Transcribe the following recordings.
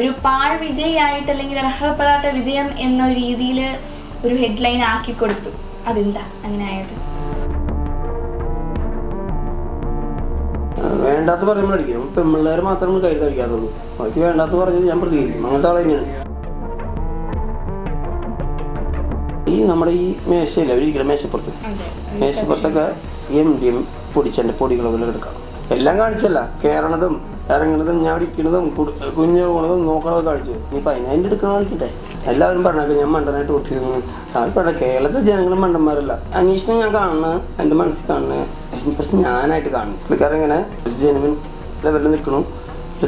ഒരു പാഴ് വിജയായിട്ട് അല്ലെങ്കിൽ അർഹപ്പെടാത്ത വിജയം എന്ന രീതിയിൽ ഒരു ഹെഡ്ലൈൻ ആക്കി കൊടുത്തു. അതെന്താ അങ്ങനെ ആയത്? വേണ്ടാത്ത പറയുമ്പോഴടിക്കും പെൺപിള്ളേർ മാത്രമേ കയ്യിൽ കഴിക്കാത്തുള്ളൂ. ബാക്കി വേണ്ടാത്ത പറഞ്ഞു ഞാൻ പ്രതികരിക്കും. അങ്ങനത്തെ ആൾ തന്നെയാണ്. ഈ നമ്മുടെ ഈ മേശയില്ല അവരിരിക്കണം മേശപ്പുറത്തൊക്കെ MDM പൊടിച്ചെൻ്റെ പൊടികളൊക്കെ എടുക്കാം. എല്ലാം കാണിച്ചല്ല, കയറണതും ഇറങ്ങണതും ഞാൻ ഇരിക്കണതും കുഞ്ഞു പോണതും നോക്കണതൊക്കെ കാണിച്ചു. ഇനിയിപ്പോൾ അതിനതിൻ്റെ എടുക്കണം കാണിക്കട്ടെ. എല്ലാവരും പറഞ്ഞേക്കെ ഞാൻ മണ്ടനായിട്ട് ഓട്ടിയിരുന്നു. ഞാൻ പറഞ്ഞ കേരളത്തിലെ ജനങ്ങളും മണ്ടന്മാരല്ല. അന്വേഷണം ഞാൻ കാണുന്നത് എൻ്റെ മനസ്സിൽ കാണുന്നത് കുറച്ച് ഞാനായിട്ട് കാണുന്നു. പുള്ളിക്കാരൻ ഇങ്ങനെ ജെനുവിൻ ലെവലിൽ നിൽക്കണു.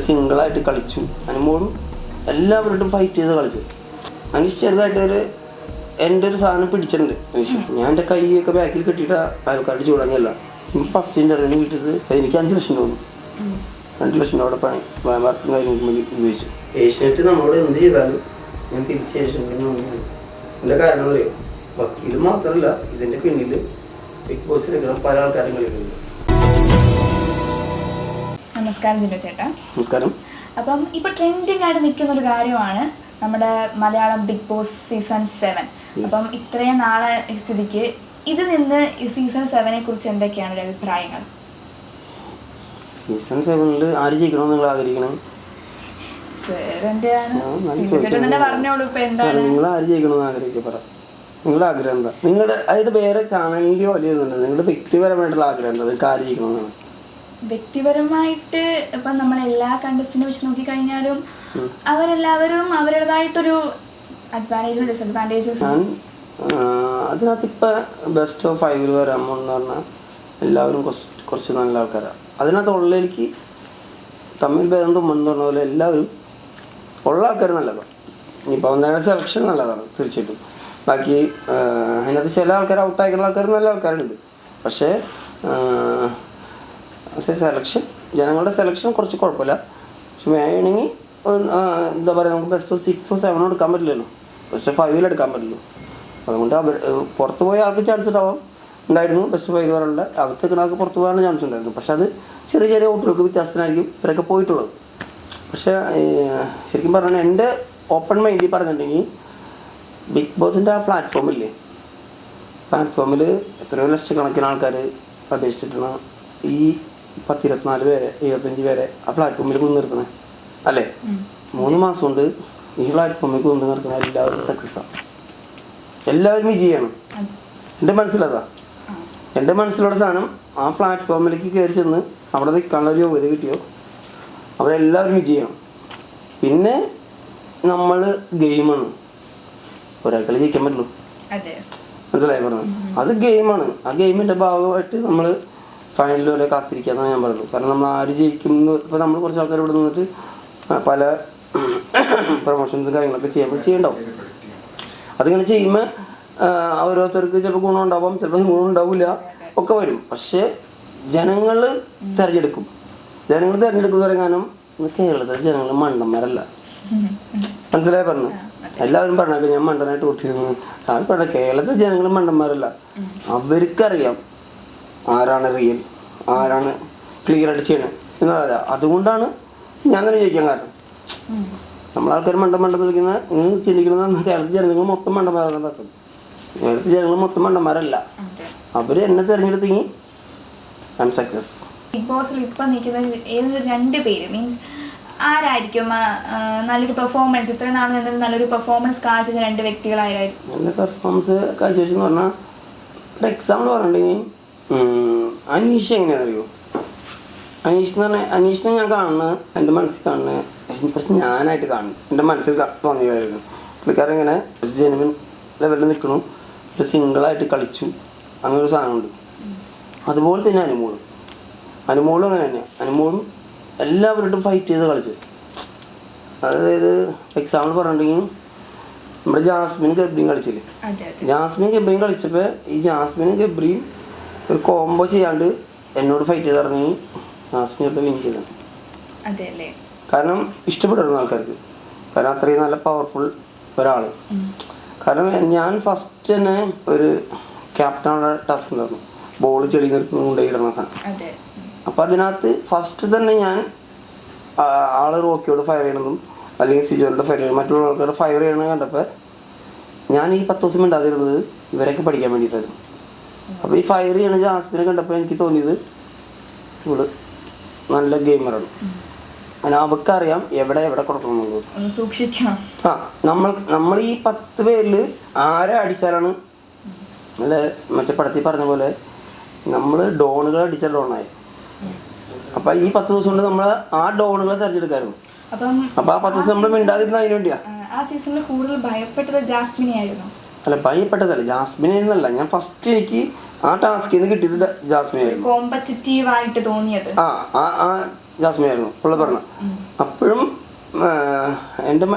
സിംഗിളായിട്ട് കളിച്ചു. അനുമോളും എല്ലാവരോടും ഫൈറ്റ് ചെയ്ത് കളിച്ചു. അനീഷ് ചെറുതായിട്ട് എൻ്റെ ഒരു സാധനം പിടിച്ചിട്ടുണ്ട്. ഞാൻ എൻ്റെ കൈയൊക്കെ ബാക്കിൽ കെട്ടിയിട്ട് ആൾക്കാരുടെ ചൂടാഞ്ഞല്ല. എനിക്ക് ഫസ്റ്റ് ഇൻ്റർവ്യൂവിന് കിട്ടിയത് എനിക്ക് 5 ലക്ഷം തോന്നി. 2 ലക്ഷം അവിടെ പണി വർക്കും കാര്യങ്ങൾക്ക് ഉപയോഗിച്ചു. ഏഷ്യനെറ്റ് നമ്മളോട് എന്ത് ചെയ്താലും ഞാൻ തിരിച്ച് ഏഷ്യനെറ്റിന് വന്നു. ഇതിൻ്റെ കാരണം എന്ന് പറയും, വക്കീൽ മാത്രമല്ല ഇതിൻ്റെ പിന്നിൽ ബിഗ് ബോസിൽ പല ആൾക്കാരും കളിക്കുന്നുണ്ട്. നമസ്കാരം ജിനു ചേട്ടാ. നമസ്കാരം. അപ്പം ഇപ്പോൾ ട്രെൻഡിങ് ആയിട്ട് നിൽക്കുന്ന ഒരു കാര്യമാണ് നമ്മുടെ മലയാളം ബിഗ് ബോസ് സീസൺ 7. അപ്പം ഇത്രയും നാളെ സ്ഥിതിക്ക് ഇതിൽ നിന്ന് ഈ സീസൺ 7 കുറിച്ച് എന്തൊക്കെയാണ് ഒരു അഭിപ്രായങ്ങൾ? സീസൺ 7 ആര് ജയിക്കണമെന്ന് നിങ്ങൾ ആഗ്രഹിക്കണം? നിങ്ങൾ ആര് ജയിക്കണമെന്ന് ആഗ്രഹിക്കുക പറ. നിങ്ങളുടെ ആഗ്രഹം എന്താ? നിങ്ങളുടെ അതായത് വേറെ ചാനലിൻ്റെ വലിയൊന്നുണ്ട്. നിങ്ങളുടെ വ്യക്തിപരമായിട്ടുള്ള ആഗ്രഹം എന്താ? നിങ്ങൾക്ക് ആര് ജയിക്കണമെന്നാണ്? വ്യക്തിപരമായിട്ട് ഇപ്പം നമ്മളെല്ലാ കണ്ടസ്റ്റന്റിനെ വെച്ച് നോക്കിക്കഴിഞ്ഞാലും അവരെല്ലാവരും അവരുടേതായിട്ടൊരു അഡ്വാൻറ്റേജും ഡിസഡ്വാൻറ്റേജസ്. ഞാൻ അതിനകത്ത് ഇപ്പം ബെസ്റ്റ് ഓഫ് 5 വരാമെന്ന് പറഞ്ഞാൽ എല്ലാവരും കുറച്ച് നല്ല ആൾക്കാരാണ്. അതിനകത്ത് ഉള്ളതിലേക്ക് തമ്മിൽ ഭേദം തുമ്മെന്ന് പറഞ്ഞ പോലെ എല്ലാവരും ഉള്ള ആൾക്കാർ നല്ലതാണ്. ഇനിയിപ്പോൾ എന്താണ് സെലക്ഷൻ നല്ലതാണ് തീർച്ചയായിട്ടും. ബാക്കി അതിനകത്ത് ചില ആൾക്കാർ ഔട്ടായിട്ടുള്ള ആൾക്കാർ നല്ല ആൾക്കാരുണ്ട്. പക്ഷേ സെലക്ഷൻ ജനങ്ങളുടെ സെലക്ഷൻ കുറച്ച് കുഴപ്പമില്ല. പക്ഷെ വേണമെങ്കിൽ എന്താ പറയുക, നമുക്ക് ബെസ്റ്റ് ഓഫ് 6 or 7 എടുക്കാൻ പറ്റില്ലല്ലോ. ബെസ്റ്റ് ഓഫ് 5 എടുക്കാൻ പറ്റില്ലല്ലോ. അതുകൊണ്ട് പുറത്ത് പോയ ആൾക്ക് ചാൻസ് ഉണ്ടായിരുന്നു. ബെസ്റ്റ് 5 വരെയുള്ള അകത്തേക്ക് ആൾക്ക് പുറത്ത് പോകാനുള്ള ചാൻസ് ഉണ്ടായിരുന്നു. പക്ഷെ അത് ചെറിയ ചെറിയ വോട്ടുകൾക്ക് വ്യത്യാസത്തിനായിരിക്കും ഇവരൊക്കെ പോയിട്ടുള്ളത്. പക്ഷേ ശരിക്കും പറഞ്ഞാൽ എൻ്റെ ഓപ്പൺ മൈൻഡിൽ പറഞ്ഞിട്ടുണ്ടെങ്കിൽ ബിഗ് ബോസിൻ്റെ ആ പ്ലാറ്റ്ഫോമില്ലേ, പ്ലാറ്റ്ഫോമിൽ എത്രയോ ലക്ഷക്കണക്കിന് ആൾക്കാർ അപേക്ഷിച്ചിട്ടാണ് ഈ 10-24 പേരെ 75 പേരെ ആ പ്ലാറ്റ്ഫോമിൽ കൊണ്ടുനിർത്തുന്നത് അല്ലേ? 3 മാസം കൊണ്ട് ഈ പ്ലാറ്റ്ഫോമിൽ കൊണ്ടു നിർത്തുന്ന എല്ലാവരും സക്സസ്സാണ്. എല്ലാവരും വിജയമാണ്. എൻ്റെ മനസ്സിലതാ. എൻ്റെ മനസ്സിലുള്ള സാധനം ആ പ്ലാറ്റ്ഫോമിലേക്ക് കയറി ചെന്ന് അവിടെ നിൽക്കാനുള്ള ഒരു യോഗ്യത കിട്ടിയോ അവരെല്ലാവരും വിജയമാണ്. പിന്നെ നമ്മൾ ഗെയിമാണ്. ഒരാൾക്കല്ലേ ജയിക്കാൻ പറ്റുള്ളൂ. മനസ്സിലായി പറഞ്ഞത്? അത് ഗെയിമാണ്. ആ ഗെയിമിൻ്റെ ഭാഗമായിട്ട് നമ്മൾ ഫൈനൽ വരെ കാത്തിരിക്കാമെന്നാണ് ഞാൻ പറയുള്ളൂ. കാരണം നമ്മൾ ആര് ജയിക്കും എന്ന് ഇപ്പോൾ നമ്മൾ കുറച്ച് ആൾക്കാർ ഇവിടെ നിന്നിട്ട് പല പ്രൊമോഷൻസും കാര്യങ്ങളൊക്കെ ചെയ്യണ്ടാവും. അതിങ്ങനെ ചെയ്യുമ്പോൾ ഓരോരുത്തർക്ക് ചിലപ്പോൾ ഗുണം ഉണ്ടാവാം, ചിലപ്പോൾ ഗുണം ഉണ്ടാവില്ല, ഒക്കെ വരും. പക്ഷേ ജനങ്ങൾ തിരഞ്ഞെടുക്കും. ജനങ്ങൾ തിരഞ്ഞെടുക്കുന്ന പറയാനും കേരളത്തിലെ ജനങ്ങൾ മണ്ടന്മാരല്ല. മനസ്സിലായി പറഞ്ഞു? എല്ലാവരും പറഞ്ഞേക്കെ ഞാൻ മണ്ടനായിട്ട് ഓട്ടിയിരുന്നു. ഞാൻ പറഞ്ഞ കേരളത്തിലെ ജനങ്ങൾ മണ്ടന്മാരല്ല. അവർക്കറിയാം ആരാണ് റിയൽ, ആരാണ് ക്ലിയർ ആയിട്ട് ചെയ്യണത് എന്നറിയില്ല. അതുകൊണ്ടാണ് ഞാൻ തന്നെ ജയിക്കാൻ കാരണം. നമ്മളാൾക്കാർ മണ്ടെന്ന് വിളിക്കുന്നത് നിങ്ങൾ ചിന്തിക്കുന്നത് കേരളത്തിൽ ജനങ്ങൾ മൊത്തം മണ്ടന്മാരാണെന്ന് അർത്ഥം. കേരളത്തിൽ ജനങ്ങൾ മൊത്തം മണ്ടന്മാരല്ല. അവർ എന്നെ തിരഞ്ഞെടുത്തെങ്കിൽ ഐ എം സക്സസ്. ബിഗ് ബോസിൽ ഇപ്പം നിൽക്കുന്നത് ഏതൊരു 2 പേര് മീൻസ് ആരായിരിക്കും നല്ലൊരു പെർഫോമൻസ് ഇത്രയും നാൾ നിന്നത് നല്ലൊരു പെർഫോമൻസ് കാഴ്ചവെച്ച 2 വ്യക്തികളായിരിക്കും? നല്ല പെർഫോമൻസ് കാഴ്ചവെച്ചെന്ന് പറഞ്ഞാൽ ഒരു എക്സാമ്പിൾ പറഞ്ഞിട്ടുണ്ടെങ്കിൽ അനീഷ് എങ്ങനെയാണെന്നറിയോ? അനീഷ് എന്ന് പറഞ്ഞാൽ അനീഷിനെ ഞാൻ കാണുന്നത് എൻ്റെ മനസ്സിൽ കാണുന്നത് കുറച്ച് ഞാനായിട്ട് കാണുന്നു. എൻ്റെ മനസ്സിൽ തോന്നിയ കാര്യമാണ്. പുള്ളിക്കാരൻ ഇങ്ങനെ ജെനുവിൻ ലെവലിൽ നിൽക്കണു. സിംഗിളായിട്ട് കളിച്ചു. അങ്ങനെ ഒരു സാധനമുണ്ട്. അതുപോലെ തന്നെ അനുമോളും അങ്ങനെ തന്നെയാണ്. അനുമോളും എല്ലാവരോടും ഫൈറ്റ് ചെയ്ത് കളിച്ചു. അതായത് എക്സാമ്പിൾ പറഞ്ഞിട്ടുണ്ടെങ്കിൽ നമ്മുടെ ജാസ്മിൻ ഗബ്രിയും കളിച്ചില്ലേ? ജാസ്മിൻ ഗബ്രിയും കളിച്ചപ്പോൾ ഈ ജാസ്മിനും ഗബ്രിയും ഒരു കോംബോ ചെയ്യാണ്ട് എന്നോട് ഫൈറ്റ് ചെയ്ത് പറഞ്ഞെങ്കിൽ ജാസ്മിൻ ചിലപ്പോൾ വിൻ ചെയ്തത്. കാരണം ഇഷ്ടപ്പെടുന്ന ആൾക്കാർക്ക്. കാരണം അത്രയും നല്ല പവർഫുൾ ഒരാൾ. കാരണം ഞാൻ ഫസ്റ്റ് തന്നെ ഒരു ക്യാപ്റ്റനുള്ള ടാസ്ക് ഉണ്ടായിരുന്നു. ബോൾ ചെളി നിർത്തുന്നത് കൊണ്ടുപോയിടുന്ന സാധനം. അപ്പോൾ അതിനകത്ത് ഫസ്റ്റ് തന്നെ ഞാൻ ആള് റോക്കിയോട് ഫയർ ചെയ്യണതും അല്ലെങ്കിൽ സിജോയുടെ ഫയർ മറ്റുള്ള ആൾക്കാരുടെ ഫയർ ചെയ്യണമെന്ന് കണ്ടപ്പോൾ ഞാൻ ഈ 10 ദിവസം മിണ്ടാതിരുന്നത് ഇവരൊക്കെ പഠിക്കാൻ വേണ്ടിയിട്ടായിരുന്നു. അപ്പോൾ ഈ ഫയർ ചെയ്യണ ജാസ്മിനെ കണ്ടപ്പോൾ എനിക്ക് തോന്നിയത് ഇവള് നല്ല ഗെയിമറാണ്. അങ്ങനെ അവൾക്കറിയാം എവിടെ കൊടുക്കണമെന്നുള്ളത്. സൂക്ഷിക്കണം. ആ നമ്മൾ ഈ 10 പേരിൽ ആരെ അടിച്ചാലാണ് നല്ല മറ്റേ പടത്തിൽ പറഞ്ഞ പോലെ നമ്മൾ ഡോണുകൾ അടിച്ച ഡോണായി. അപ്പം ഈ 10 ദിവസം കൊണ്ട് നമ്മൾ ആ ഡോണുകളെ തിരഞ്ഞെടുക്കായിരുന്നു. അപ്പം ആ 10 ദിവസം നമ്മൾ മിണ്ടാതിരുന്ന അതിന് വേണ്ടിയാ. ആ സീസണിൽ കൂടുതൽ ഭയപ്പെട്ടത് ജാസ്മിനെ ആയിരുന്നു. അല്ല, ഭയപ്പെട്ടതല്ല, ജാസ്മിനെ എന്നല്ല. ഞാൻ ഫസ്റ്റ് എനിക്ക് ആ ടാസ്കിൽ നിന്ന് കിട്ടിയത് ജാസ്മിനായിരുന്നു. കോമ്പറ്റിറ്റീവ് ആയിട്ട് തോന്നിയത് ആ ജാസ്മിനായിരുന്നു ഉള്ള പറഞ്ഞ. അപ്പോഴും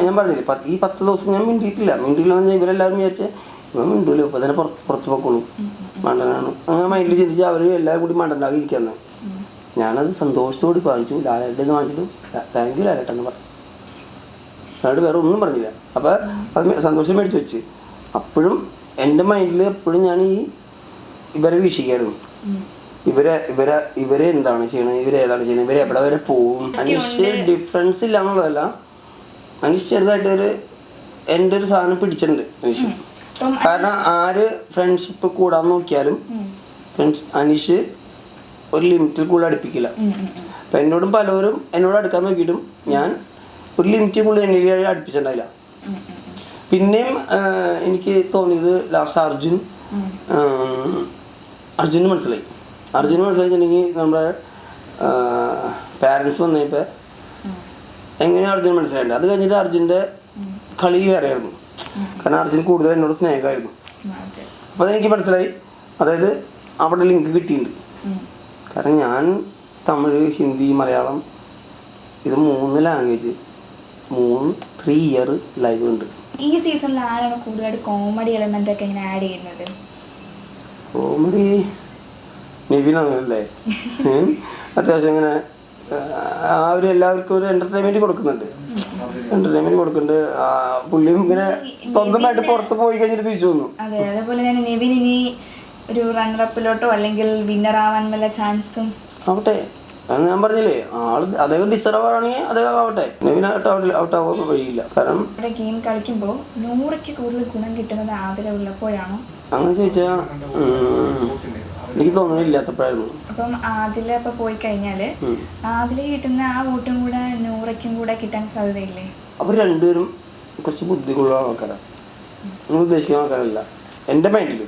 ഞാൻ പറഞ്ഞില്ലേ ഈ 10 ദിവസം ഞാൻ മിണ്ടിയില്ലെന്ന് ഇവരെല്ലാവരും വിചാരിച്ച ഇവൻ മിണ്ടൂല്ലോ, ഇപ്പം തന്നെ പുറത്ത് പോക്കോളും, മണ്ടനാണ് അങ്ങനെ മൈൻഡിൽ ചിന്തിച്ച് അവർ എല്ലാവരും കൂടി മണ്ടനാക്കി ഇരിക്കുന്നത്. ഞാനത് സന്തോഷത്തോടെ വാങ്ങിച്ചു. ലാലേട്ടൻ വാങ്ങിച്ചിട്ട് താങ്ക് യു ലാലേട്ടൻ എന്ന് പറഞ്ഞു. അല്ലാണ്ട് വേറെ ഒന്നും പറഞ്ഞില്ല. അപ്പോൾ അത് സന്തോഷം മേടിച്ച് വെച്ച്. അപ്പോഴും എൻ്റെ മൈൻഡിൽ എപ്പോഴും ഞാൻ ഇവരെ വീക്ഷിക്കായിരുന്നു. ഇവരെ എന്താണ് ചെയ്യണത്, ഇവരേതാണ് ചെയ്യണത്, ഇവരെ എവിടെ വരെ പോവും. അനീഷ് ഡിഫറൻസ് ഇല്ല എന്നുള്ളതല്ല, അനീഷ് ചെറുതായിട്ട് എൻ്റെ ഒരു സാധനം പിടിച്ചിട്ടുണ്ട് അനീഷ്. കാരണം ആര് ഫ്രണ്ട്ഷിപ്പ് കൂടാൻ നോക്കിയാലും അനീഷ് ഒരു ലിമിറ്റിൽ കൂടുതൽ അടുപ്പിക്കില്ല. അപ്പം എന്നോടും പലരും എന്നോട് അടുക്കാൻ നോക്കിയിട്ടും ഞാൻ ഒരു ലിമിറ്റിൽ കൂടുതൽ എന്നെ അടുപ്പിച്ചിട്ടുണ്ടായില്ല. പിന്നെയും എനിക്ക് തോന്നിയത് ലാസ്റ്റ് അർജുന് മനസ്സിലായിട്ടുണ്ടെങ്കിൽ നമ്മുടെ പാരൻസ് വന്നപ്പോൾ എങ്ങനെയാണ് അർജുൻ മനസ്സിലായിട്ടുണ്ട്. അത് കഴിഞ്ഞിട്ട് അർജുൻ്റെ കളി വേറെയായിരുന്നു. കാരണം അർജുൻ കൂടുതൽ എന്നോട് സ്നേഹമായിരുന്നു. അപ്പോൾ അതെനിക്ക് മനസ്സിലായി. അതായത് അവിടെ ലിങ്ക് കിട്ടിയിട്ടുണ്ട്. കാരണം ഞാൻ തമിഴ്, ഹിന്ദി, മലയാളം ഇത് 3 ലാംഗ്വേജ് 3 ഇയർ ലൈവ് ഉണ്ട്. ഈ സീസണിൽ ആരാണ് കൂടുതലായിട്ട് കോമഡി എലമെന്റ് ഒക്കെ ഇങ്ങനെ ആഡ് ചെയ്യുന്നത്? കോമഡി നിവിനാണല്ലേ. അത്യാവശ്യം ഇങ്ങനെ എല്ലാവർക്കും ഒരു എന്റർടൈൻമെന്റ് കൊടുക്കുന്നുണ്ട്. പുള്ളിയും ഇങ്ങനെ സ്വന്തമായിട്ട് പുറത്ത് പോയി കഴിഞ്ഞിട്ട് തിരിച്ചു വന്നു. അതെ, അതേപോലെ തന്നെ നിവിൻ ഇനി ഒരു റണ്ണറപ്പിലോട്ടോ അല്ലെങ്കിൽ വിന്നർ ആവാൻ വല്ല ചാൻസും ആവട്ടെ. ഞാൻ പറഞ്ഞില്ലേ, അദ്ദേഹം ഡിസർവ് ആണെങ്കിൽ അദ്ദേഹം ആവട്ടെ. ഔട്ട് ആവാൻ വഴിയില്ല. കാരണം ഗെയിം കളിക്കുമ്പോൾ 100ക്ക് കൂടുതൽ ഗുണം കിട്ടുന്നത് ആതിര ഉള്ളപ്പോഴാണോ? അങ്ങനെ ചോദിച്ചാൽ എനിക്ക് തോന്നുന്നു ഇല്ലാത്തപ്പോഴായിരുന്നു. അപ്പം ആതില ഇപ്പൊ പോയി കഴിഞ്ഞാല് ആതില കിട്ടുന്ന ആ വോട്ടും കൂടെ 100ക്കും കൂടെ കിട്ടാൻ സാധ്യതയില്ലേ? അവർ രണ്ടുപേരും കുറച്ച് ബുദ്ധിയുള്ള ആൾക്കാരാണ്. നിങ്ങൾ ഉദ്ദേശിക്കുന്ന ആൾക്കാരല്ല. എൻ്റെ മൈൻഡിൽ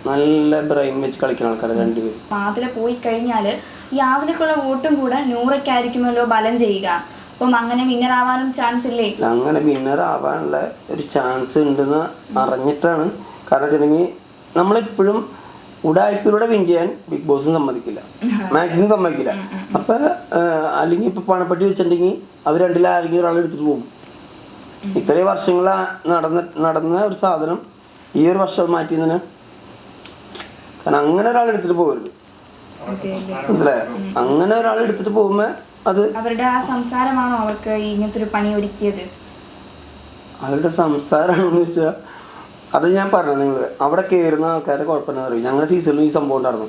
നല്ല ബ്രെയിൻ വെച്ച് കളിക്കുന്ന ആൾക്കാരാണ് രണ്ടുപേരും. ആതില പോയി കഴിഞ്ഞാല് ഈ ആതിലക്കുള്ള വോട്ടും കൂടെ 100ക്കായിരിക്കുമല്ലോ ബലം ചെയ്യുക. അപ്പം അങ്ങനെ വിന്നർ ആവാനും ചാൻസ് ഇല്ലേ? അങ്ങനെ വിന്നർ ആവാനുള്ള ഒരു ചാൻസ് ഉണ്ടെന്ന് അറിഞ്ഞിട്ടാണ്. കാരണം വെച്ചിട്ടുണ്ടെങ്കിൽ നമ്മളെപ്പോഴും ഉടായ്പിലൂടെ വിൻ ചെയ്യാൻ ബിഗ് ബോസും സമ്മതിക്കില്ല, മാക്സിമം സമ്മതിക്കില്ല. അപ്പം അല്ലെങ്കിൽ ഇപ്പം പണപ്പെട്ടി വെച്ചിട്ടുണ്ടെങ്കിൽ അവർ രണ്ടിലാരെങ്കിലും ഒരാൾ എടുത്തിട്ട് പോകും. ഇത്രയും വർഷങ്ങൾ നടന്ന ഒരു സാധനം ഈ ഒരു വർഷം മാറ്റിയതിന്. കാരണം അങ്ങനെ ഒരാൾ എടുത്തിട്ട് പോകരുത്, മനസ്സിലായോ? അങ്ങനെ ഒരാൾ എടുത്തിട്ട് പോകുമ്പോൾ അത് അവരുടെ ആ സംസാരമാണോ അവർക്ക് ഇങ്ങനത്തെ ഒരു പണി ഒരുക്കിയത്? അവരുടെ സംസാരമാണെന്ന് വെച്ചാൽ അത് ഞാൻ പറഞ്ഞത്. നിങ്ങൾ അവിടെ കയറുന്ന ആൾക്കാരെ കുഴപ്പമെന്ന് അറിയും. ഞങ്ങളുടെ സീസണിൽ ഈ സംഭവം ഉണ്ടായിരുന്നു.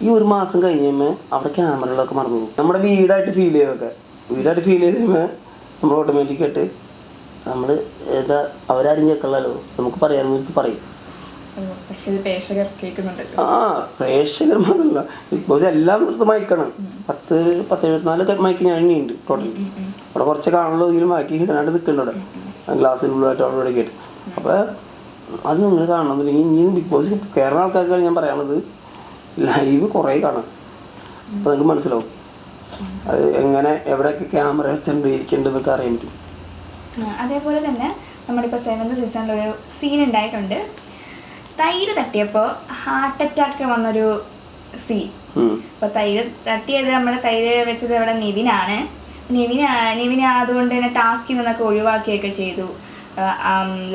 ഈ 1 മാസം കഴിഞ്ഞ് കഴിയുമ്പോൾ അവിടെ ക്യാമറകളൊക്കെ മറന്നു പോകും. നമ്മുടെ വീടായിട്ട് ഫീൽ ചെയ്ത് കഴിയുമ്പോൾ നമ്മൾ ഓട്ടോമാറ്റിക്കായിട്ട് നമ്മൾ ഏതാ അവരാരും കേൾക്കണല്ലോ, നമുക്ക് പറയാമെന്ന് പറയും. പ്രേക്ഷകർ മാത്രമല്ല, ബിഗ് ബോസ് എല്ലാം മൈക്കാണ്. 10-74 മൈക്ക് ഞാൻ ഇനിയുണ്ട് ടോട്ടൽ. അവിടെ കുറച്ച് കാണുള്ളൂ, എങ്കിലും മൈക്ക് ഹിഡനായിട്ട് നിൽക്കുന്നുണ്ട് അവിടെ ഗ്ലാസ്സിനുള്ളിലായിട്ട് അവിടെ കേട്ട്. അപ്പോൾ അത് നിങ്ങൾ കാണണമെന്നില്ലെങ്കിൽ ഇനി ബിഗ് ബോസ് കയറുന്ന ആൾക്കാർക്കാണ് ഞാൻ പറയാനുള്ളത്, ലൈവ് കുറേ കാണാം. അപ്പോൾ നിങ്ങൾക്ക് മനസ്സിലാവും അത് എങ്ങനെ എവിടെയൊക്കെ ക്യാമറ വെച്ചിട്ടുണ്ട് ഇരിക്കേണ്ടതൊക്കെ അറിയാൻ പറ്റും. അതേപോലെ തന്നെ നമ്മുടെ ഇപ്പോൾ 7th സീസണിലൊരു സീൻ ഉണ്ടായിട്ടുണ്ട്. തൈര് തട്ടിയപ്പോൾ ഹാർട്ട് അറ്റാക്ക് വന്നൊരു സീൻ. അപ്പോൾ തൈര് തട്ടിയത് നമ്മുടെ തൈര് വെച്ചത് ഇവിടെ നിവിനാണ്. നിവിനെ അതുകൊണ്ട് തന്നെ ടാസ്കിൽ നിന്നൊക്കെ ഒഴിവാക്കിയൊക്കെ ചെയ്തു